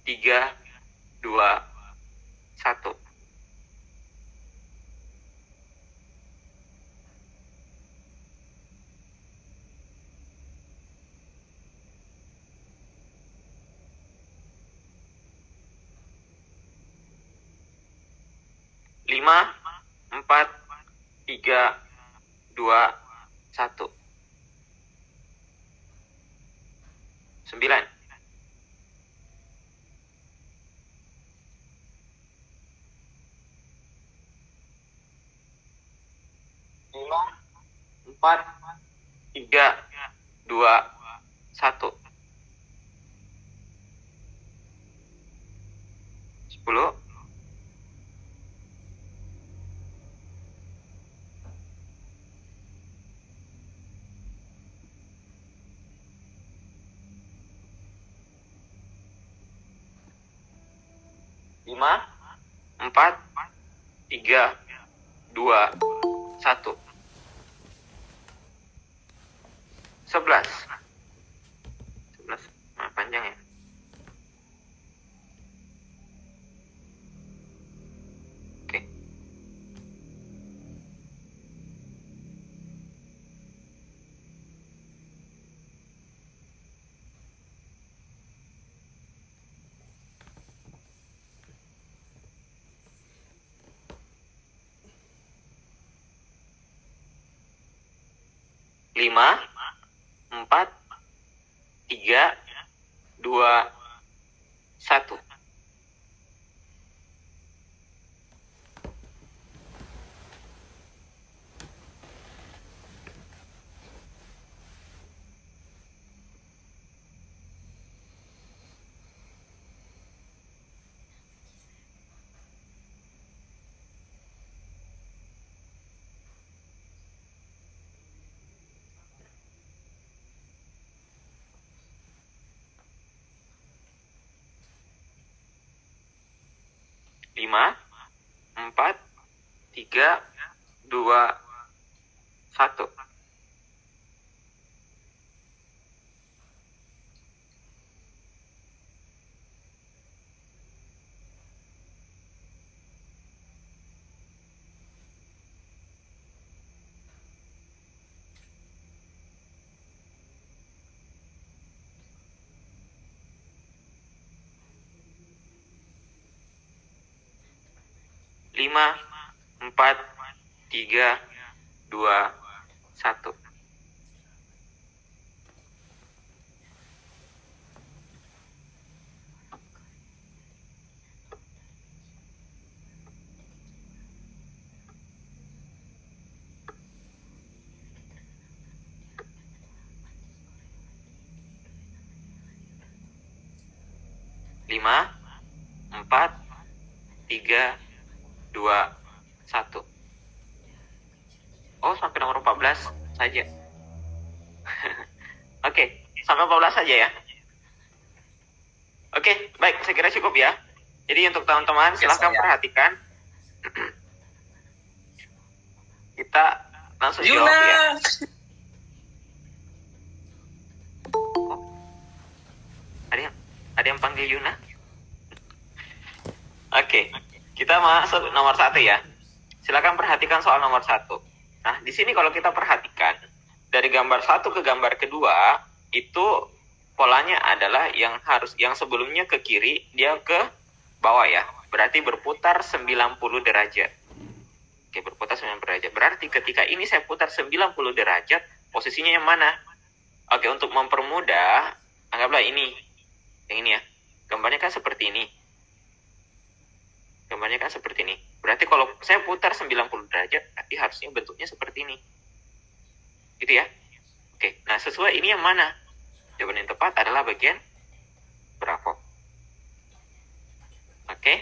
3, 2, 1. Lima, 4, 3, 2, 1. 9. 5, 4, 3, 2, 1. 10. 5, 4, 3, 2, 1. 11. 11. Nah, panjang ya. Oke. Lima, 4, 3, 2, 1. 5, 4, 3, 2, 1. 5, 4, 3, 2, 1. 5, 4, 3, 2, 1. Oh, sampai nomor 14 saja. Oke, sampai 14 saja ya. Oke, baik, saya kira cukup ya. Jadi untuk teman-teman silahkan perhatikan. Kita langsung jawab ya. Oh, ada yang panggil Yuna? Oke. Kita masuk nomor 1 ya. Silakan perhatikan soal nomor 1. Nah, di sini kalau kita perhatikan dari gambar 1 ke gambar kedua itu polanya adalah yang sebelumnya ke kiri dia ke bawah ya. Berarti berputar 90 derajat. Oke, berputar 90 derajat. Berarti ketika ini saya putar 90 derajat, posisinya yang mana? Oke, untuk mempermudah, anggaplah ini. Yang ini ya. Gambarnya kan seperti ini. Gambarnya kan seperti ini. Berarti kalau saya putar 90 derajat, berarti harusnya bentuknya seperti ini. Gitu ya. Oke, nah sesuai ini yang mana? Jawaban yang tepat adalah bagian berapa? Oke,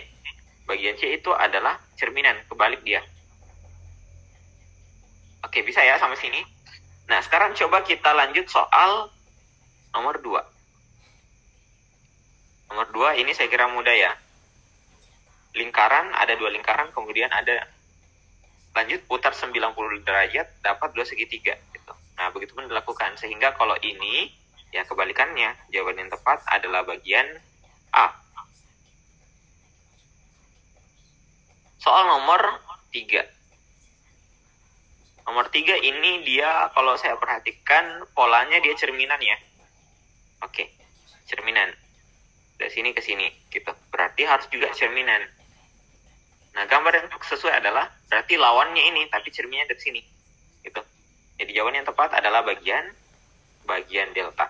bagian C itu adalah cerminan, kebalik dia. Oke, bisa ya sampai sini? Nah, sekarang coba kita lanjut soal nomor 2. Nomor 2 ini saya kira mudah ya. Lingkaran, ada 2 lingkaran, kemudian ada lanjut putar 90 derajat, dapat 2 segitiga gitu. Nah, begitu pun dilakukan. Sehingga kalau ini Ya, kebalikannya. Jawaban yang tepat adalah bagian A. Soal nomor 3. Nomor 3 ini dia, kalau saya perhatikan, polanya dia cerminan ya. Oke, cerminan. Dari sini ke sini, gitu. Berarti harus juga cerminan. Nah, gambar yang sesuai adalah, berarti lawannya ini, tapi cerminnya dari sini. Gitu. Jadi jawaban yang tepat adalah bagian delta.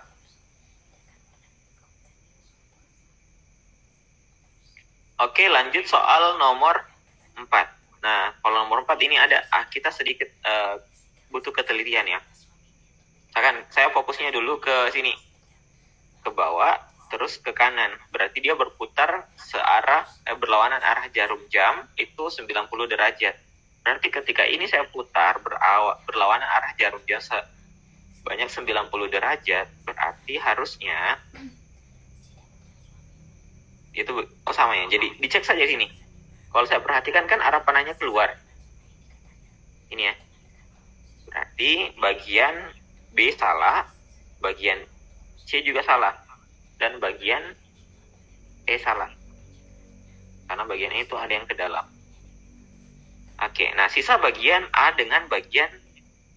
Oke, lanjut soal nomor 4. Nah, kalau nomor 4 ini ada, kita sedikit butuh ketelitian ya. Misalkan, saya fokusnya dulu ke sini. Ke bawah, terus ke kanan. Berarti dia berputar berlawanan arah jarum jam, itu 90 derajat. Berarti ketika ini saya putar berlawanan arah jarum jam sebanyak 90 derajat, berarti harusnya itu sama ya. Jadi dicek saja sini. Kalau saya perhatikan kan arah panahnya keluar. Ini ya. Berarti bagian B salah, bagian C juga salah, dan bagian E salah. Karena bagian E itu ada yang ke dalam. Oke, nah sisa bagian A dengan bagian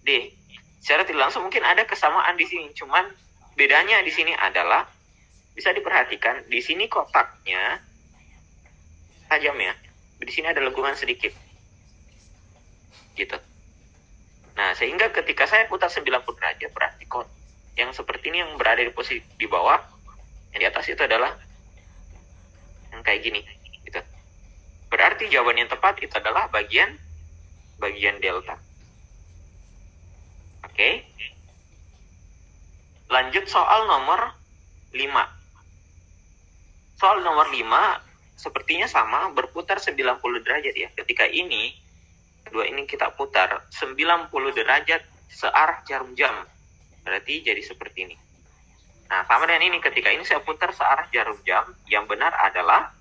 D. Secara tidak langsung mungkin ada kesamaan di sini, cuman bedanya di sini adalah bisa diperhatikan di sini kotaknya tajam ya. Di sini ada lengkungan sedikit. Gitu. Nah, sehingga ketika saya putar 90 derajat berarti yang seperti ini yang berada di posisi di bawah, yang di atas itu adalah yang kayak gini, gitu. Berarti jawaban yang tepat itu adalah bagian delta. Oke. Lanjut soal nomor 5. Soal nomor 5 sepertinya sama, berputar 90 derajat ya. Ketika ini, kedua ini kita putar 90 derajat searah jarum jam. Berarti jadi seperti ini. Nah, sama dengan ini, ketika ini saya putar searah jarum jam, yang benar adalah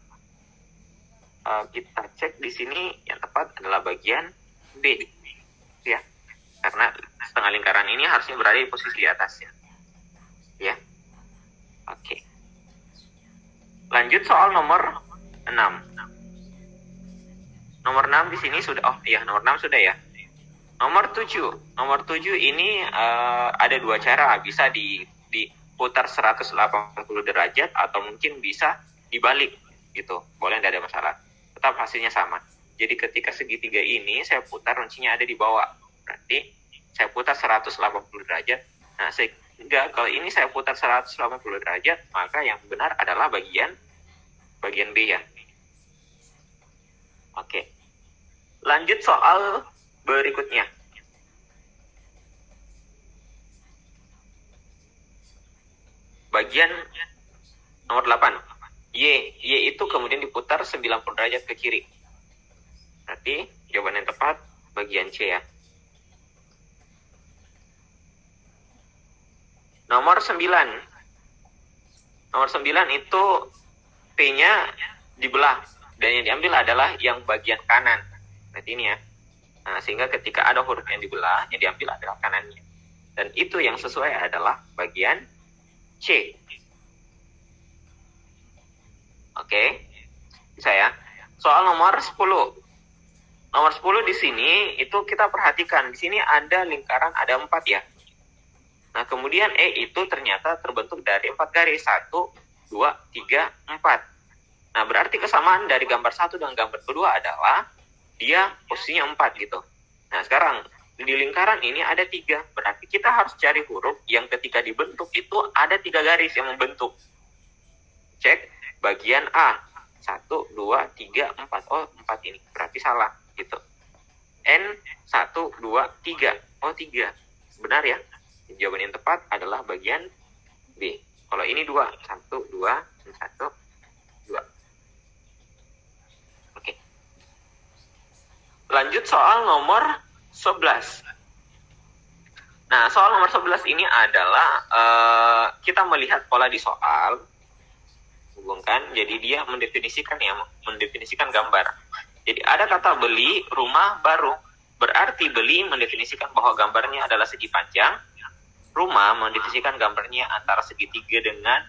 kita cek di sini yang tepat adalah bagian B. Ya. Karena setengah lingkaran ini harusnya berada di posisi di atasnya. Ya. Oke. Lanjut soal nomor 6. Nomor 6 di sini sudah, nomor 6 sudah ya. Nomor 7. Nomor 7 ini ada dua cara, bisa diputar 180 derajat atau mungkin bisa dibalik gitu. Boleh, tidak ada masalah. Tetap hasilnya sama. Jadi ketika segitiga ini saya putar, kuncinya ada di bawah. Berarti saya putar 180 derajat. Nah, sehingga kalau ini saya putar 180 derajat, maka yang benar adalah bagian B ya. Oke. Lanjut soal berikutnya. Bagian nomor 8. Y itu kemudian diputar 90 derajat ke kiri. Berarti jawaban yang tepat bagian C ya. Nomor 9. Nomor 9 itu P-nya dibelah. Dan yang diambil adalah yang bagian kanan. Berarti ini ya. Nah, sehingga ketika ada huruf yang dibelah, yang diambil adalah kanannya. Dan itu yang sesuai adalah bagian C. Oke. Bisa ya. Soal nomor 10. Nomor 10 di sini itu kita perhatikan. Di sini ada lingkaran, ada 4 ya. Nah, kemudian E itu ternyata terbentuk dari 4 garis. 1, 2, 3, 4. Nah, berarti kesamaan dari gambar 1 dan gambar kedua adalah dia posisinya 4 gitu. Nah, sekarang di lingkaran ini ada 3. Berarti kita harus cari huruf yang ketika dibentuk itu ada 3 garis yang membentuk. Cek bagian A. 1, 2, 3, 4. Oh, 4 ini. Berarti salah gitu. N, 1, 2, 3. Oh, 3. Benar ya? Jawaban yang tepat adalah bagian B. Kalau ini 2. 1, 2, 1, 2. Oke. Lanjut soal nomor 11. Nah, soal nomor 11 ini adalah kita melihat pola di soal. Hubungkan, jadi dia mendefinisikan gambar. Jadi ada kata beli rumah baru. Berarti beli mendefinisikan bahwa gambarnya adalah segi panjang. rumah mendivisikan gambarnya antara segitiga dengan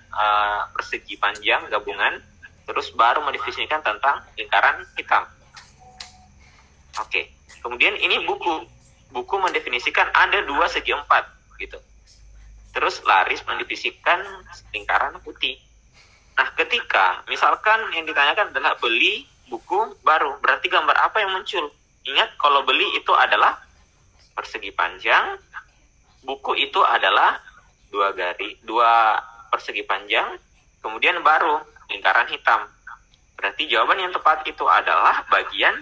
persegi panjang gabungan, terus baru mendivisikan tentang lingkaran hitam. Oke. Kemudian ini buku mendefinisikan ada 2 segi 4 gitu. Terus laris mendivisikan lingkaran putih. Nah, ketika misalkan yang ditanyakan adalah beli buku baru, berarti gambar apa yang muncul? Ingat, kalau beli itu adalah persegi panjang, buku itu adalah 2 persegi panjang, kemudian baru lingkaran hitam. Berarti jawaban yang tepat itu adalah bagian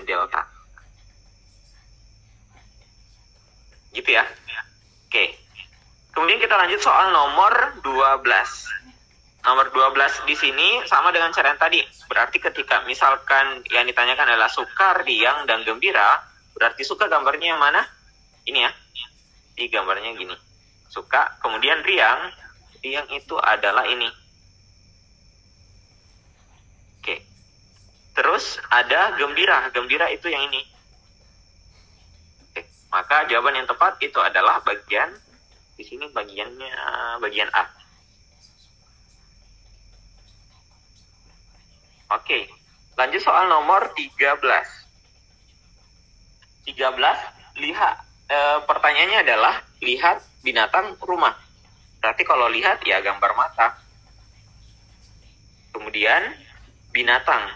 delta. Gitu ya. Oke. Kemudian kita lanjut soal nomor 12. Nomor 12 di sini sama dengan cara yang tadi. Berarti ketika misalkan yang ditanyakan adalah suka, riang, dan gembira, berarti suka gambarnya yang mana? Ini ya. Di gambarnya gini. Suka, kemudian riang. Riang itu adalah ini. Oke. Terus ada gembira. Gembira itu yang ini. Oke. Maka jawaban yang tepat itu adalah bagian, di sini bagiannya bagian A. Oke, lanjut soal nomor 13. 13, lihat, pertanyaannya adalah lihat binatang rumah. Berarti kalau lihat ya gambar mata. Kemudian binatang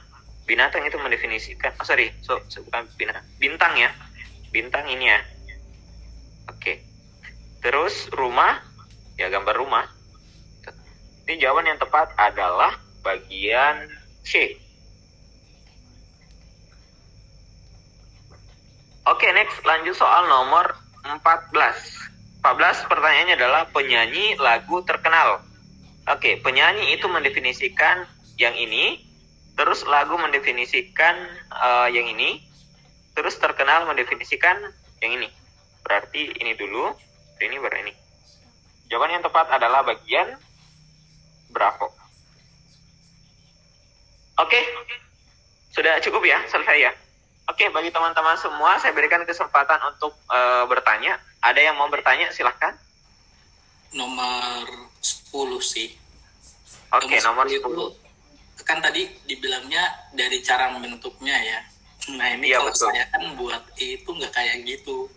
itu mendefinisikan, bukan binatang, bintang ya. Bintang ini ya. Oke. Terus rumah, ya gambar rumah. Ini jawaban yang tepat adalah bagian C. Oke, next lanjut soal nomor 14. 14 pertanyaannya adalah penyanyi lagu terkenal. Oke, penyanyi itu mendefinisikan yang ini, terus lagu mendefinisikan yang ini, terus terkenal mendefinisikan yang ini. Berarti ini dulu, ini baru ini. Jawaban yang tepat adalah bagian Bravo. Oke, sudah cukup ya, selesai ya. Oke, bagi teman-teman semua, saya berikan kesempatan untuk bertanya. Ada yang mau bertanya, silahkan. Nomor 10 sih. Oke, nomor 10. Kan tadi dibilangnya dari cara membentuknya ya. Nah ini ya, kalau betul. saya kan buat itu nggak kayak gitu.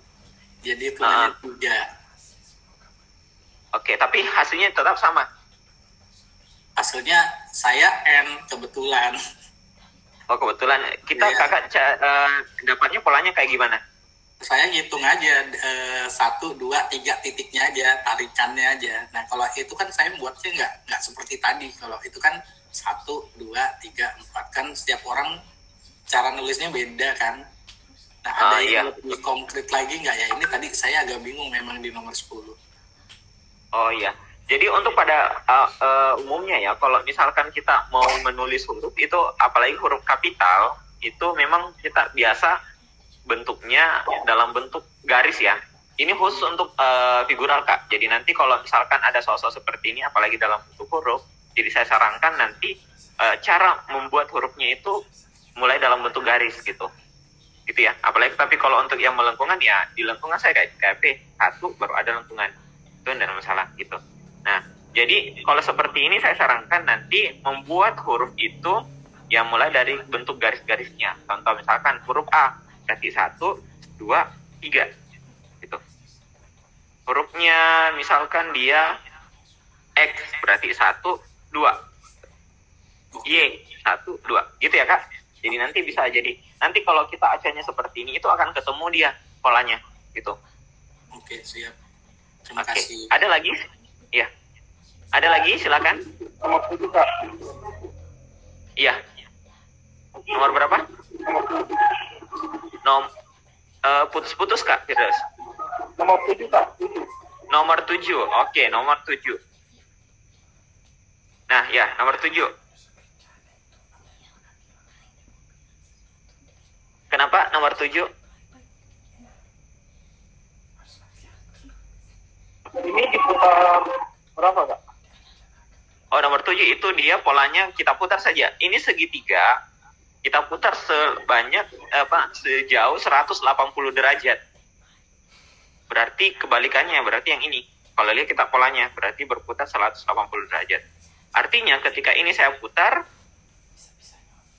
Jadi itu hanya 3. Oke, tapi hasilnya tetap sama. Hasilnya saya N kebetulan. Oh, kebetulan. Kita kakak dapatnya polanya kayak gimana? Saya ngitung aja 1, 2, 3 titiknya aja, tarikannya aja. Nah kalau itu kan saya buatnya nggak seperti tadi. Kalau itu kan 1, 2, 3, 4 kan setiap orang cara nulisnya beda kan. Nah ada yang lebih konkret lagi nggak ya? Ini tadi saya agak bingung memang di nomor 10. Oh iya. Jadi untuk pada umumnya ya, kalau misalkan kita mau menulis huruf itu, apalagi huruf kapital, itu memang kita biasa bentuknya dalam bentuk garis ya. Ini khusus untuk figural Kak. Jadi nanti kalau misalkan ada sosok seperti ini, apalagi dalam bentuk huruf, jadi saya sarankan nanti cara membuat hurufnya itu mulai dalam bentuk garis gitu. Gitu ya. Apalagi tapi kalau untuk yang melengkungan ya, di lengkungan saya kayak P1 baru ada lengkungan. Itu tidak ada masalah gitu. Nah, jadi kalau seperti ini saya sarankan nanti membuat huruf itu yang mulai dari bentuk garis-garisnya. Contoh misalkan huruf A, berarti 1, 2, 3. Gitu. Hurufnya misalkan dia X, berarti 1, 2. Y, 1, 2. Gitu ya Kak? Jadi nanti bisa jadi, nanti kalau kita acanya seperti ini, itu akan ketemu dia polanya. Gitu. Oke, siap. Terima kasih. Ada lagi? Iya. Ada lagi? Silakan. Nomor 7 Kak. Iya. Nomor berapa? Putus-putus Kak, Firdaus. Nomor 7 Kak. 7. Nomor 7. Oke, nomor 7. Nah, ya, nomor 7. Kenapa nomor 7? Ini diputar berapa Kak? Oh, nomor 7 itu dia polanya kita putar saja. Ini segitiga, kita putar sejauh 180 derajat. berarti kebalikannya, berarti yang ini. Kalau lihat kita polanya, berarti berputar 180 derajat. Artinya ketika ini saya putar,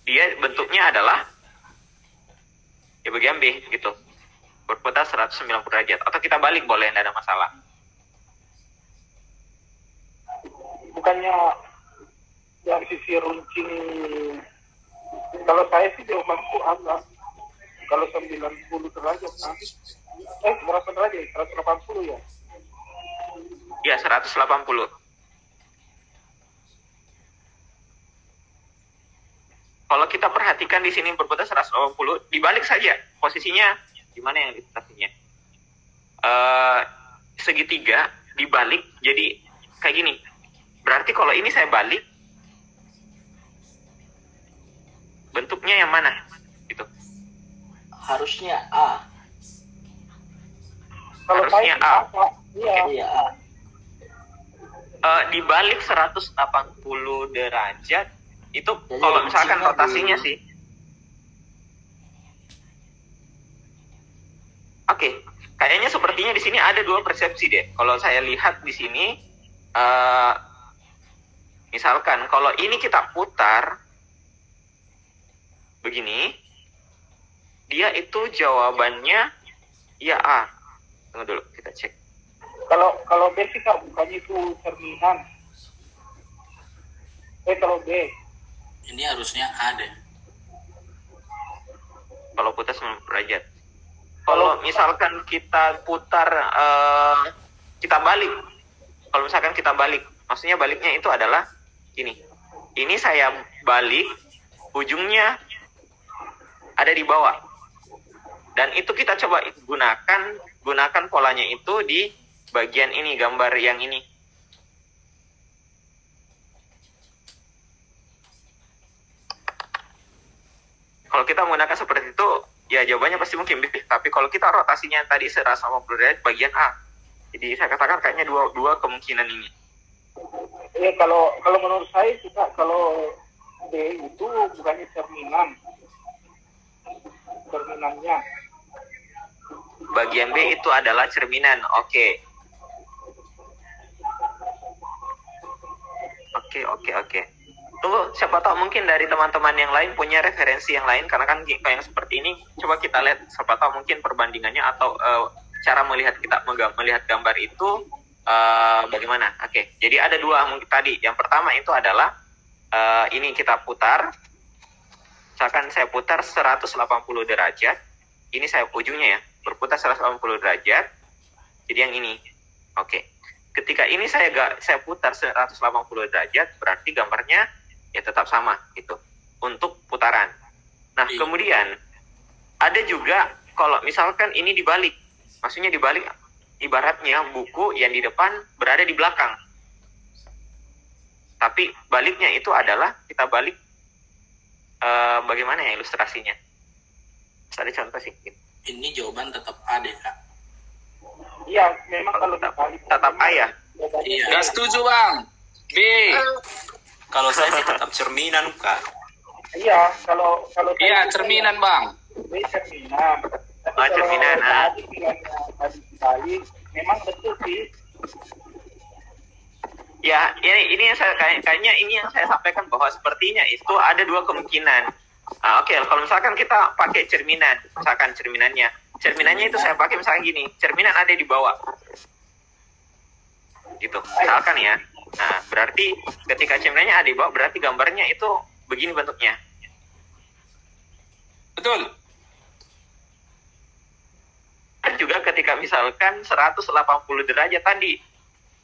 dia bentuknya adalah ya bagian B gitu. Berputar 190 derajat. Atau kita balik boleh, tidak ada masalah. Bukannya dari sisi runcing, kalau saya sih jawabanku agak, kalau 90 derajat nanti berapa derajat? 180 ya? Ya, 180. Kalau kita perhatikan di sini berputar 180, dibalik saja posisinya. Gimana yang ilustrasinya? Segitiga dibalik, jadi kayak gini. Berarti kalau ini saya balik, bentuknya yang mana? Gitu. Harusnya A. Kalau Harusnya saya A. Iya. Iya A. Dibalik 180 derajat, itu Jadi kalau misalkan runcingnya rotasinya sih. Oke, kayaknya sepertinya di sini ada dua persepsi deh. Kalau saya lihat di sini, misalkan kalau ini kita putar begini, dia itu jawabannya ya A. Tunggu dulu, kita cek. Kalau B sih Kak, bukannya itu cerminan. Kalau B. Ini harusnya A deh. Kalau putar 90 derajat. Kalau misalkan kita putar, kita balik. Kalau misalkan kita balik, maksudnya baliknya itu adalah ini. Ini saya balik, ujungnya ada di bawah. Dan itu kita coba gunakan polanya itu di bagian ini, gambar yang ini. Kalau kita menggunakan seperti itu, ya jawabannya pasti mungkin B. Tapi kalau kita rotasinya tadi 180 derajat, bagian A. Jadi saya katakan kayaknya dua kemungkinan ini. Ya kalau menurut saya juga kalau B itu bukannya cerminan. Cerminannya. Bagian B itu adalah cerminan. Oke. Tunggu, siapa tahu mungkin dari teman-teman yang lain punya referensi yang lain, karena kan kayak yang seperti ini, coba kita lihat, siapa tahu mungkin perbandingannya atau cara melihat gambar itu bagaimana. Oke, jadi ada dua mungkin tadi. Yang pertama itu adalah ini kita putar, misalkan saya putar 180 derajat, ini saya ujungnya ya, berputar 180 derajat, jadi yang ini. Oke. Ketika ini saya putar 180 derajat, berarti gambarnya ya tetap sama gitu untuk putaran. Nah, kemudian ada juga kalau misalkan ini dibalik, maksudnya dibalik, ibaratnya buku yang di depan berada di belakang. Tapi baliknya itu adalah kita balik, bagaimana ya ilustrasinya? Ada contoh sih. Ini jawaban tetap A deh, Kak. Iya, memang kalau dibalik Tetap A ya? Iya. Nggak setuju, Bang. B. Kalau saya sih tetap cerminan, Kak. Iya, kalau Iya, cerminan, Bang. B cerminan. Tapi Oh, cerminan, kalau tadi bilangnya tadi dibalik, memang betul sih. Ya, ini yang saya kayaknya ini yang saya sampaikan bahwa sepertinya itu ada dua kemungkinan. Oke, kalau misalkan kita pakai cerminan, misalkan cerminannya itu saya pakai misalkan gini, cerminan ada di bawah, gitu. Misalkan ya, nah berarti ketika cerminannya ada di bawah, berarti gambarnya itu begini bentuknya. Betul. Dan juga ketika misalkan 180 derajat tadi.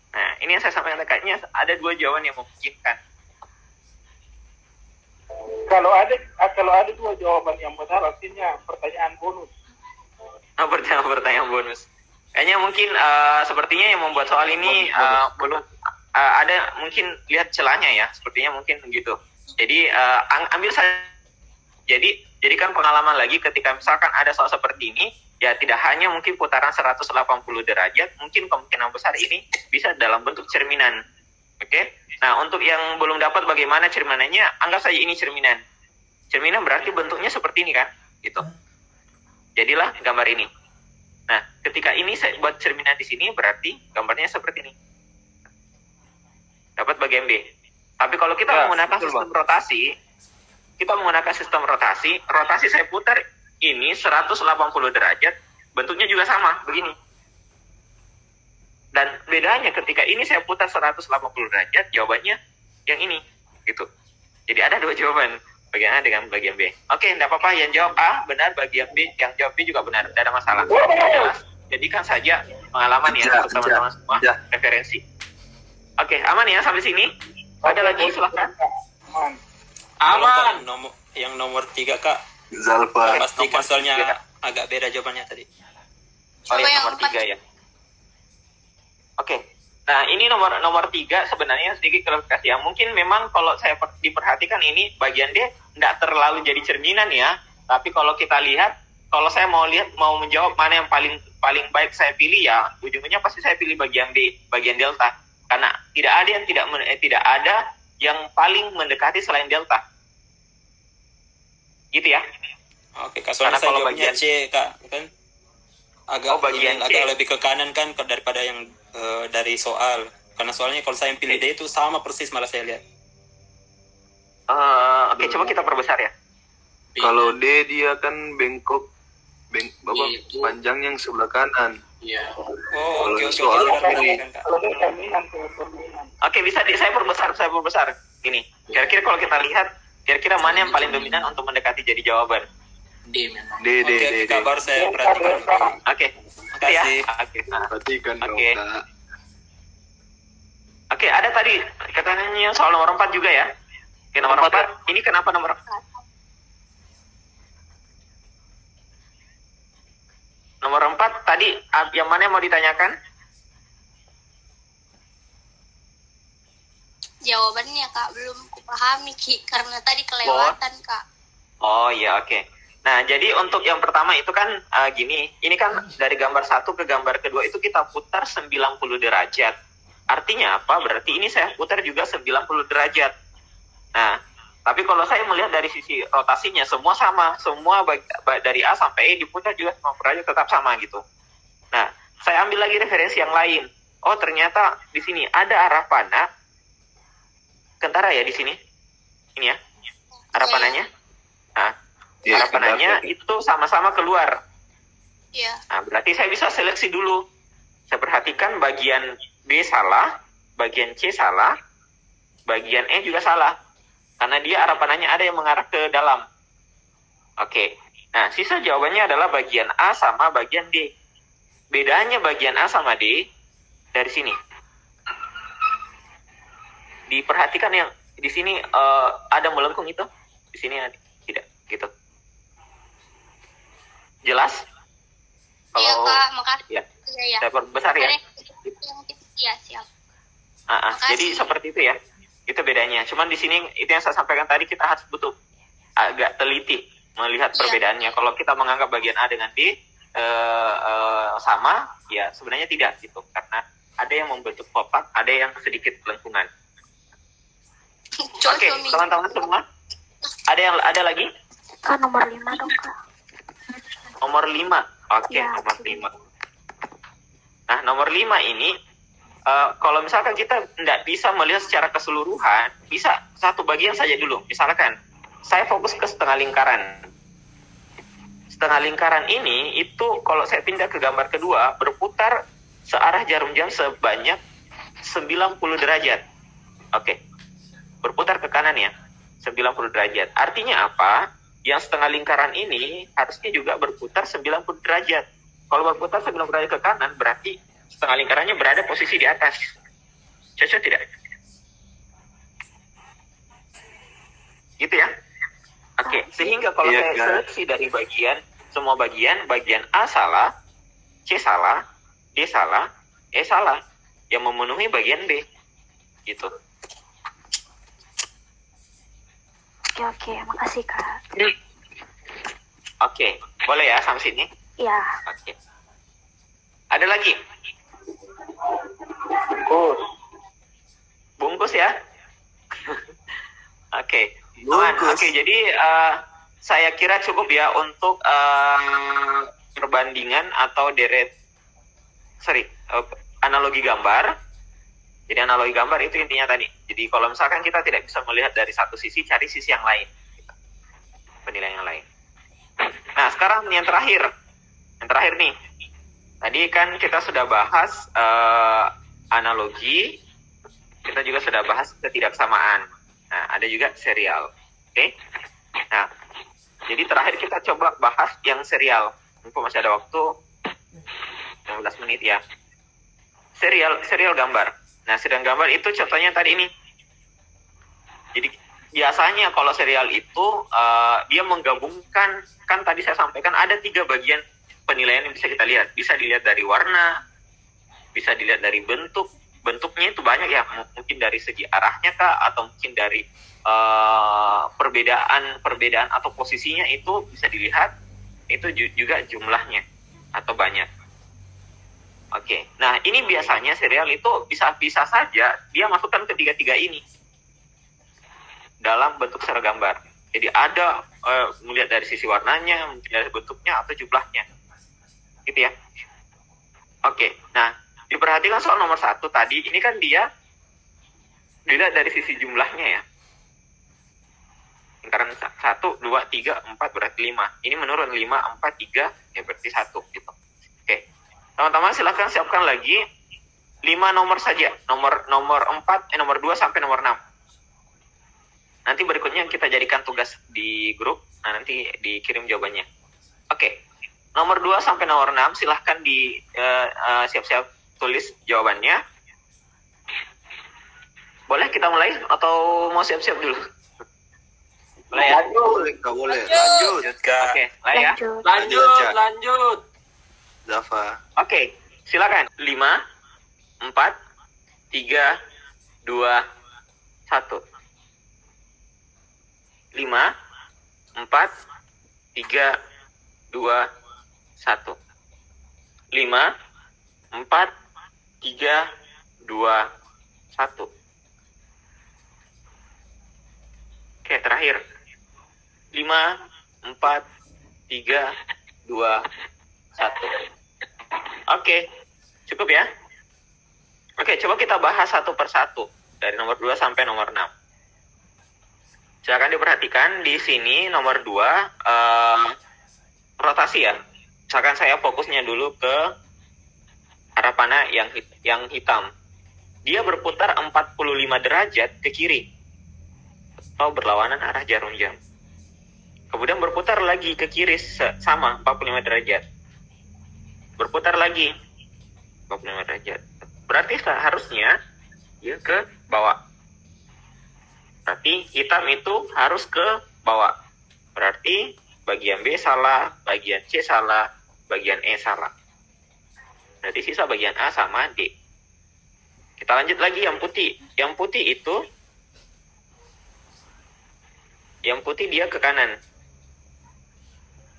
Nah, ini yang saya sampaikan, kayaknya ada dua jawaban yang memungkinkan. Kalau ada dua jawaban yang benar, artinya pertanyaan bonus. Pertanyaan bonus. Kayaknya mungkin sepertinya yang membuat soal ini belum ada mungkin lihat celahnya ya, sepertinya mungkin begitu. Jadi ambil saja. Jadi jadikan pengalaman lagi ketika misalkan ada soal seperti ini, ya tidak hanya mungkin putaran 180 derajat, mungkin kemungkinan besar ini bisa dalam bentuk cerminan. Oke? Nah, untuk yang belum dapat bagaimana cerminannya, anggap saja ini cerminan. Cerminan berarti bentuknya seperti ini kan? Gitu. Jadilah gambar ini. Nah, ketika ini saya buat cerminan di sini, berarti gambarnya seperti ini. Dapat bagian B. Tapi kalau kita menggunakan sistem rotasi, rotasi saya putar ini 180 derajat, bentuknya juga sama, begini. Dan bedanya ketika ini saya putar 180 derajat, jawabannya yang ini, gitu. Jadi ada dua jawaban, bagian A dengan bagian B. Oke, enggak apa-apa, yang jawab A benar, bagian B, yang jawab B juga benar, tidak ada masalah. Jelas, jadikan saja pengalaman ya untuk teman-teman semua, referensi. Oke, aman ya sampai sini? Ada lagi, silahkan. Aman. Yang nomor 3 Kak. Zalfa. Pastikan soalnya agak beda jawabannya tadi. Oh yang nomor 3 ya. Oke. Nah, ini nomor 3 sebenarnya sedikit klarifikasi ya. Mungkin memang kalau saya diperhatikan ini bagian D tidak terlalu jadi cerminan ya. Tapi kalau kita lihat, kalau saya mau menjawab mana yang paling baik saya pilih ya, ujungnya pasti saya pilih bagian D, bagian delta. Karena tidak ada yang paling mendekati selain delta. Gitu ya. Oke, Kak, soalnya saya jawabnya C, Kak, kan agak lebih ke kanan kan daripada yang dari soal. Karena soalnya kalau saya pilih D itu sama persis malah saya lihat. Oke, coba kita perbesar ya. Kalau D dia kan bengkok panjang yang sebelah kanan. Iya. Oh, oke. Oke, bisa saya perbesar. Gini, kira-kira kalau kita lihat, kira-kira mana yang paling dominan untuk mendekati jadi jawaban? D memang. D. Kabar saya perhatikan. Oke. Ya. Oke. Perhatikan dong, Kak. Oke, ada tadi katanya soal nomor 4 juga ya. Oke, nomor 4. Ini kenapa nomor 4? Nomor 4 tadi yang mana yang mau ditanyakan? Jawabannya Kak belum kupahami Ki, karena tadi kelewatan Kak. Oh iya, oke. Nah, jadi untuk yang pertama itu kan gini, ini kan dari gambar 1 ke gambar kedua itu kita putar 90 derajat. Artinya apa? Berarti ini saya putar juga 90 derajat. Nah, tapi kalau saya melihat dari sisi rotasinya semua sama, semua dari A sampai E diputar juga 90 derajat tetap sama gitu. Nah, saya ambil lagi referensi yang lain. Oh, ternyata di sini ada arah panah. Kentara ya di sini. Ini ya. Arah panahnya. Nah, arah panahnya itu sama-sama keluar. Iya. Nah, berarti saya bisa seleksi dulu. Saya perhatikan bagian B salah, bagian C salah, bagian E juga salah. Karena dia arah panahnya ada yang mengarah ke dalam. Oke. Nah, sisa jawabannya adalah bagian A sama bagian D. Bedanya bagian A sama D dari sini. Diperhatikan yang di sini ada melengkung itu. Di sini tidak, gitu. Jelas? Iya, Kak, makasih. Ya. Iya. Saya perbesar ya. Iya, siap. Jadi seperti itu ya. Itu bedanya. Cuman di sini itu yang saya sampaikan tadi, kita harus butuh agak teliti melihat perbedaannya. Kalau kita menganggap bagian A dengan B sama, ya sebenarnya tidak gitu. Karena ada yang membentuk kotak, ada yang sedikit lengkungan. Oke, teman-teman semua. Ada lagi? Kak, nomor 5 dong, Kak. Nomor 5. Oke, nomor 5. Nah, nomor 5 ini kalau misalkan kita tidak bisa melihat secara keseluruhan, bisa satu bagian saja dulu. Misalkan, saya fokus ke setengah lingkaran. Setengah lingkaran ini, itu kalau saya pindah ke gambar kedua, berputar searah jarum jam sebanyak 90 derajat. Oke. Berputar ke kanan ya, 90 derajat. Artinya apa? Yang setengah lingkaran ini harusnya juga berputar 90 derajat. Kalau berputar 90 derajat ke kanan, berarti setengah lingkarannya berada posisi di atas. Cocok tidak? Gitu ya? Oke, sehingga kalau saya seleksi dari semua bagian A salah, C salah, D salah, E salah, yang memenuhi bagian B. Gitu. Oke, makasih Kak. Oke, boleh ya sampai sini? Iya. Oke. Ada lagi? Bungkus ya? Oke. Oke, jadi saya kira cukup ya untuk perbandingan atau analogi gambar. Jadi analogi gambar itu intinya tadi. Jadi kalau misalkan kita tidak bisa melihat dari satu sisi, cari sisi yang lain. Penilaian yang lain. Nah, sekarang yang terakhir. Yang terakhir nih. Tadi kan kita sudah bahas analogi. Kita juga sudah bahas ketidaksamaan. Nah, ada juga serial. Oke? Nah, jadi terakhir kita coba bahas yang serial. Mumpung masih ada waktu 15 menit ya. Serial gambar. Nah, serial gambar itu contohnya tadi ini. Jadi biasanya kalau serial itu dia menggabungkan, kan tadi saya sampaikan ada 3 bagian penilaian yang bisa kita lihat. Bisa dilihat dari warna, bisa dilihat dari bentuk. Bentuknya itu banyak ya, mungkin dari segi arahnya kah, atau mungkin dari perbedaan atau posisinya itu bisa dilihat. Itu juga jumlahnya atau banyak. Oke, nah ini biasanya serial itu bisa saja dia masukkan ketiga-tiga ini dalam bentuk serial gambar. Jadi ada melihat dari sisi warnanya, mungkin dari bentuknya atau jumlahnya, gitu ya. Oke, nah diperhatikan soal nomor 1 tadi, ini kan dia dilihat dari sisi jumlahnya ya. Lingkaran 1, 2, 3, 4 berarti 5. Ini menurun 5, 4, 3 ya berarti 1 gitu. Oke. Teman-teman silahkan siapkan lagi 5 nomor saja. Nomor 4, nomor 2 sampai nomor 6. Nanti berikutnya kita jadikan tugas di grup. Nah, nanti dikirim jawabannya. Oke. Nomor 2 sampai nomor 6 silahkan di siap-siap tulis jawabannya. Boleh kita mulai atau mau siap-siap dulu? Boleh ya? Boleh. Lanjut, Kak. Oke, mulai ya. Lanjut. Zafa. Oke, silakan. 5, 4, 3, 2, 1. 5, 4, 3, 2, 1. 5, 4, 3, 2, 1. Oke, terakhir. 5, 4, 3, 2, 1. Oke, cukup ya. Oke, coba kita bahas satu persatu dari nomor 2 sampai nomor 6. Silakan diperhatikan di sini nomor 2 rotasi ya. Misalkan saya fokusnya dulu ke arah panah yang hitam. Dia berputar 45 derajat ke kiri atau berlawanan arah jarum jam. Kemudian berputar lagi ke kiri sama 45 derajat. Berputar lagi 45 derajat. Berarti seharusnya dia ke bawah. Berarti hitam itu harus ke bawah. Berarti bagian B salah, bagian C salah, bagian E salah. Berarti sisa bagian A sama D. Kita lanjut lagi yang putih. Yang putih dia ke kanan.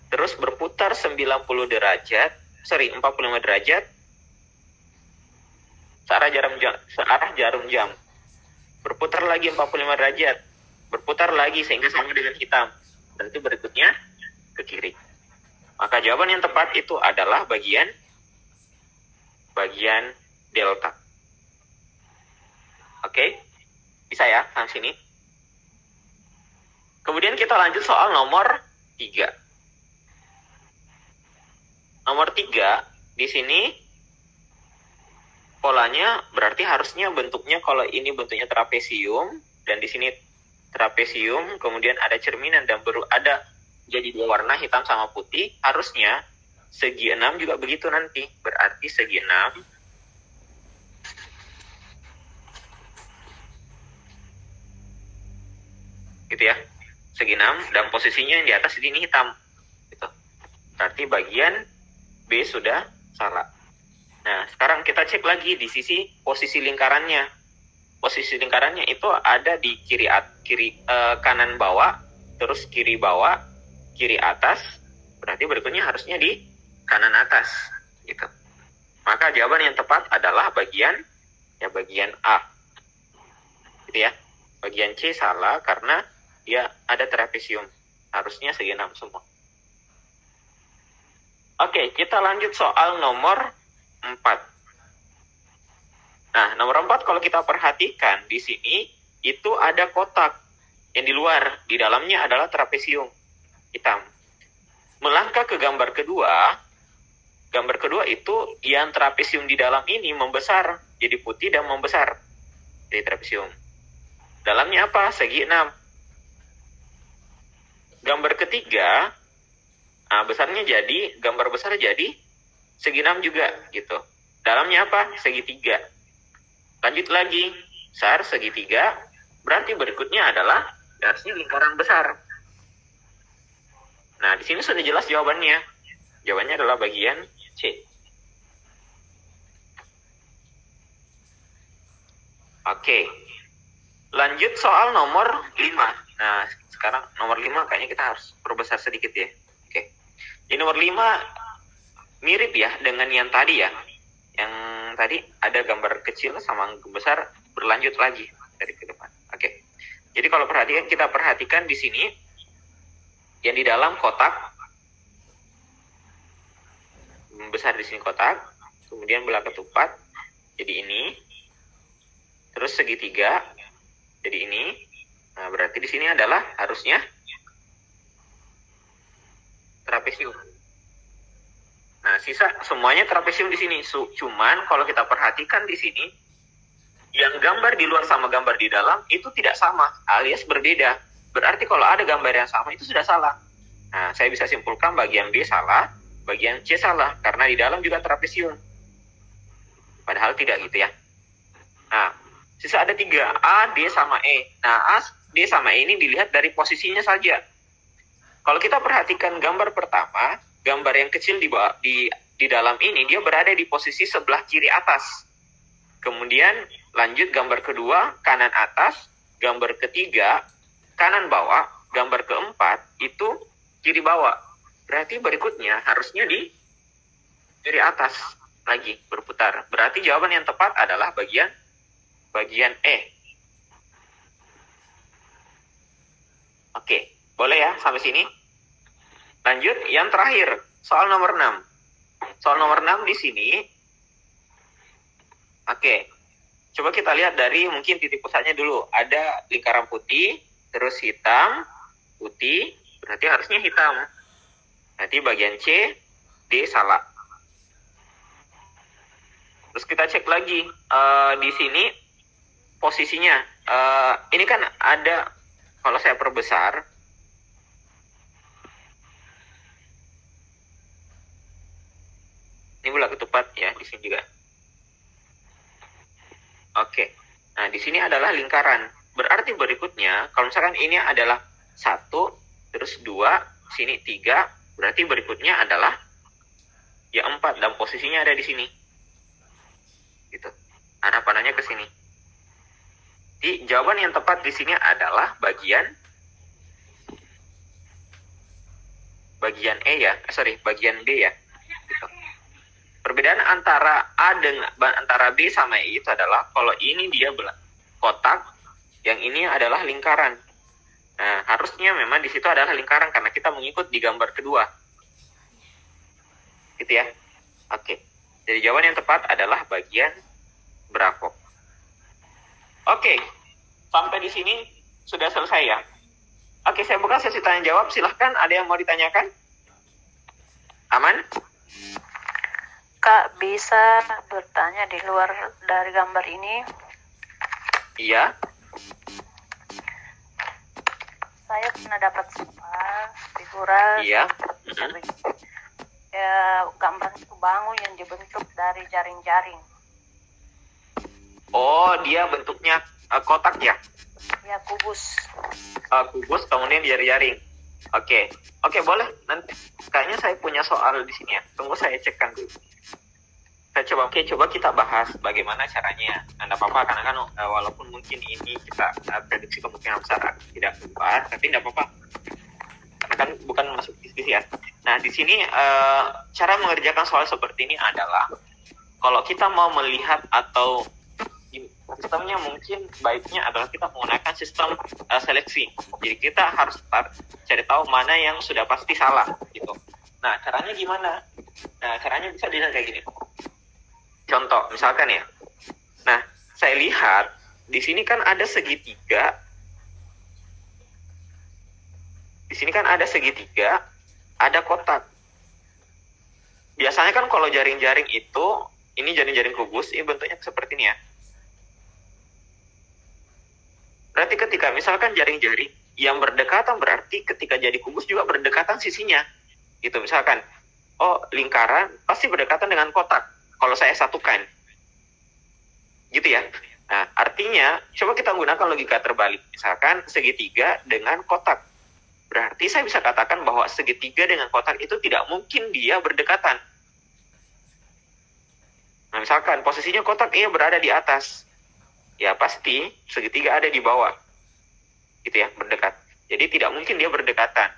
Terus berputar 45 derajat searah jarum jam. Berputar lagi 45 derajat. Berputar lagi sehingga sama dengan hitam. Dan itu berikutnya ke kiri. Maka jawaban yang tepat itu adalah bagian delta. Oke? Bisa ya sampai sini? Kemudian kita lanjut soal nomor 3. Nomor 3 di sini polanya berarti harusnya bentuknya, kalau ini bentuknya trapesium dan di sini trapesium, kemudian ada cerminan dan baru ada jadi 2 warna hitam sama putih, harusnya segi 6 juga begitu nanti. Berarti segi 6 gitu ya. Segi 6 dan posisinya yang di atas ini hitam. Gitu. Berarti bagian B sudah salah. Nah, sekarang kita cek lagi di sisi posisi lingkarannya. Posisi lingkarannya itu ada di kanan bawah, terus kiri bawah, kiri atas. Berarti berikutnya harusnya di kanan atas, gitu. Maka jawaban yang tepat adalah bagian A. Gitu ya. Bagian C salah karena dia ada trapesium. Harusnya segi 6 semua. Oke, kita lanjut soal nomor 4. Nah, nomor 4 kalau kita perhatikan di sini itu ada kotak yang di luar, di dalamnya adalah trapesium hitam. Melangkah ke gambar kedua itu yang trapesium di dalam ini membesar, jadi putih dan membesar. Jadi trapesium. Dalamnya apa? Segi 6. Gambar ketiga, gambar besar jadi segi 6 juga gitu. Dalamnya apa? Segi 3. Lanjut lagi, besar segi 3, berarti berikutnya adalah garisnya lingkaran besar. Nah, di sini sudah jelas jawabannya. Jawabannya adalah bagian C. Oke. Lanjut soal nomor 5. Nah, sekarang nomor 5 kayaknya kita harus perbesar sedikit ya. Oke. Di nomor 5 mirip ya dengan yang tadi ya. Yang tadi ada gambar kecil sama gambar besar berlanjut lagi dari ke depan. Oke. Jadi kalau kita perhatikan di sini yang di dalam kotak besar di sini kotak, kemudian belah ketupat jadi ini, terus segitiga jadi ini. Nah, berarti di sini adalah harusnya trapesium. Nah, sisa semuanya trapesium di sini. Cuman kalau kita perhatikan di sini, yang gambar di luar sama gambar di dalam itu tidak sama, alias berbeda. Berarti kalau ada gambar yang sama itu sudah salah. Nah, saya bisa simpulkan bagian B salah, bagian C salah, karena di dalam juga trapesium. Padahal tidak gitu ya. Nah, sisa ada 3, A, D, sama E. Nah, A, D, sama E ini dilihat dari posisinya saja. Kalau kita perhatikan gambar pertama, gambar yang kecil di dalam ini, dia berada di posisi sebelah kiri atas. Kemudian lanjut gambar kedua, kanan atas. Gambar ketiga, kanan bawah. Gambar keempat, itu kiri bawah. Berarti berikutnya harusnya di kiri atas lagi, berputar. Berarti jawaban yang tepat adalah bagian E. Oke, boleh ya sampai sini? Lanjut, yang terakhir, soal nomor 6. Soal nomor 6 di sini. Oke, coba kita lihat dari mungkin titik pusatnya dulu. Ada lingkaran putih, terus hitam, putih, berarti harusnya hitam. Berarti bagian C, D salah. Terus kita cek lagi di sini posisinya. Ini kan ada, kalau saya perbesar, ini bola ketupat ya di sini juga. Oke. Nah, di sini adalah lingkaran. Berarti berikutnya kalau misalkan ini adalah 1, terus 2, sini 3, berarti berikutnya adalah ya 4 dan posisinya ada di sini. Gitu. Arah panahnya ke sini. Jadi jawaban yang tepat di sini adalah bagian E ya. Bagian D ya. Gitu. Perbedaan antara antara B sama E itu adalah kalau ini dia kotak, yang ini adalah lingkaran. Nah, harusnya memang di situ adalah lingkaran karena kita mengikut di gambar kedua. Gitu ya. Oke. Jadi jawaban yang tepat adalah bagian Bravo. Oke. Sampai di sini sudah selesai ya. Oke, saya buka sesi tanya jawab. Silahkan, ada yang mau ditanyakan? Aman? Kak, bisa bertanya di luar dari gambar ini? Iya. Saya pernah dapat soal figural. Iya. Gambar itu bangun yang dibentuk dari jaring-jaring. Oh, dia bentuknya kotak ya? Ya, kubus. Kubus, kemudian jaring-jaring. Oke, boleh. Nanti kayaknya saya punya soal di sini ya. Tunggu saya cekkan dulu. Coba kita bahas bagaimana caranya. Anda apa-apa karena kan walaupun mungkin ini kita prediksi kemungkinan besar tidak keluar, tapi tidak apa-apa. Karena kan bukan masuk diskusi ya. Nah, di sini cara mengerjakan soal seperti ini adalah kalau kita mau melihat atau sistemnya mungkin baiknya adalah kita menggunakan sistem seleksi. Jadi kita harus cari tahu mana yang sudah pasti salah gitu. Nah, caranya gimana? Nah, caranya bisa dilihat kayak gini. Contoh, misalkan ya. Nah, saya lihat di sini kan ada segitiga. Di sini kan ada segitiga, ada kotak. Biasanya kan kalau jaring-jaring itu, ini jaring-jaring kubus, ini bentuknya seperti ini ya. Berarti ketika misalkan jaring-jaring yang berdekatan, berarti ketika jadi kubus juga berdekatan sisinya. Gitu, misalkan, oh lingkaran pasti berdekatan dengan kotak. Kalau saya satukan. Gitu ya. Nah, artinya, coba kita gunakan logika terbalik. Misalkan segitiga dengan kotak. Berarti saya bisa katakan bahwa segitiga dengan kotak itu tidak mungkin dia berdekatan. Nah, misalkan posisinya kotak ini berada di atas. Ya, pasti segitiga ada di bawah. Gitu ya, berdekat. Jadi tidak mungkin dia berdekatan.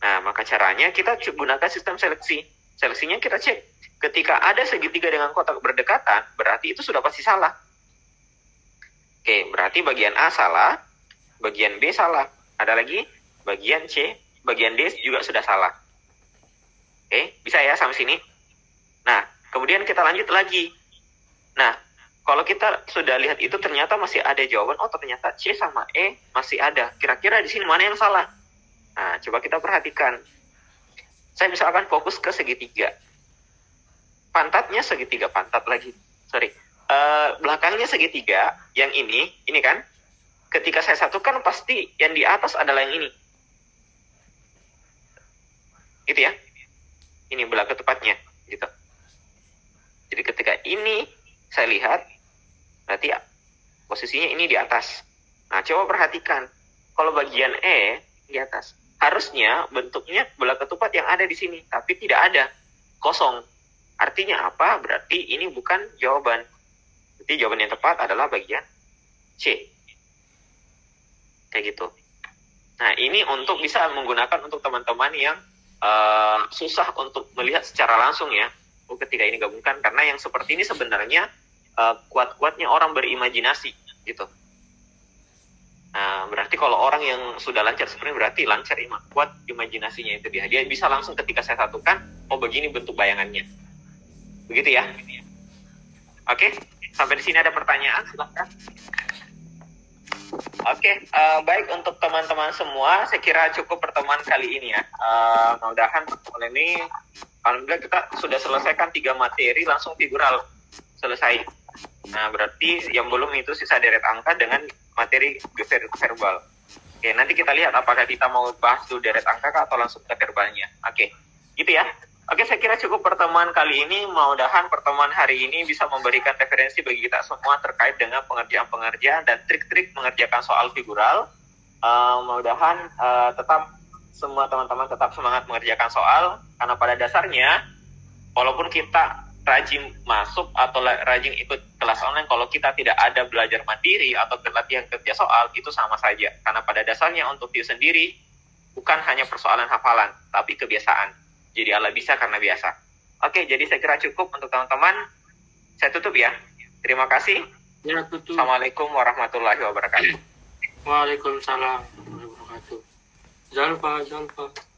Nah, maka caranya kita gunakan sistem seleksi. Seleksinya kita cek. Ketika ada segitiga dengan kotak berdekatan, berarti itu sudah pasti salah. Oke, berarti bagian A salah, bagian B salah. Ada lagi, bagian C, bagian D juga sudah salah. Oke, bisa ya sampai sini? Nah, kemudian kita lanjut lagi. Nah, kalau kita sudah lihat itu ternyata masih ada jawaban, oh ternyata C sama E masih ada. Kira-kira di sini mana yang salah? Nah, coba kita perhatikan. Saya misalkan fokus ke segitiga. Pantatnya segitiga, pantat lagi. Sorry. Belakangnya segitiga, yang ini kan. Ketika saya satukan, pasti yang di atas adalah yang ini. Gitu ya. Ini belakang tepatnya. Gitu. Jadi ketika ini saya lihat, berarti ya, posisinya ini di atas. Nah, coba perhatikan. Kalau bagian E di atas. Harusnya bentuknya bola ketupat yang ada di sini. Tapi tidak ada. Kosong. Artinya apa? Berarti ini bukan jawaban. Berarti jawaban yang tepat adalah bagian C. Kayak gitu. Nah, ini untuk bisa menggunakan untuk teman-teman yang susah untuk melihat secara langsung ya. Ketika ini gabungkan. Karena yang seperti ini sebenarnya kuat-kuatnya orang berimajinasi. Gitu. Nah, berarti kalau orang yang sudah lancar seperti ini, berarti lancar kuat imajinasinya itu dia. Dia bisa langsung ketika saya satukan, oh begini bentuk bayangannya. Begitu ya. Oke, sampai di sini ada pertanyaan, silahkan. Oke, baik untuk teman-teman semua, saya kira cukup pertemuan kali ini ya. Mudah-mudahan pertemuan ini, alhamdulillah kita sudah selesaikan 3 materi langsung figural selesai. Nah, berarti yang belum itu sisa deret angka dengan materi verbal. Oke, nanti kita lihat apakah kita mau bahas dulu deret angka atau langsung ke verbalnya. Oke, gitu ya. Oke, saya kira cukup pertemuan kali ini. Mudah-mudahan pertemuan hari ini bisa memberikan referensi bagi kita semua terkait dengan pengerjaan-pengerjaan dan trik-trik mengerjakan soal figural. Mudah-mudahan tetap semua teman-teman tetap semangat mengerjakan soal, karena pada dasarnya walaupun kita rajin masuk atau rajin ikut kelas online, kalau kita tidak ada belajar mandiri atau latihan kerja soal, itu sama saja. Karena pada dasarnya untuk view sendiri bukan hanya persoalan hafalan, tapi kebiasaan. Jadi Allah bisa karena biasa. Oke, jadi saya kira cukup untuk teman-teman. Saya tutup ya. Terima kasih. Ya, tutup. Assalamualaikum warahmatullahi wabarakatuh. Waalaikumsalam warahmatullahi wabarakatuh. Zalfa.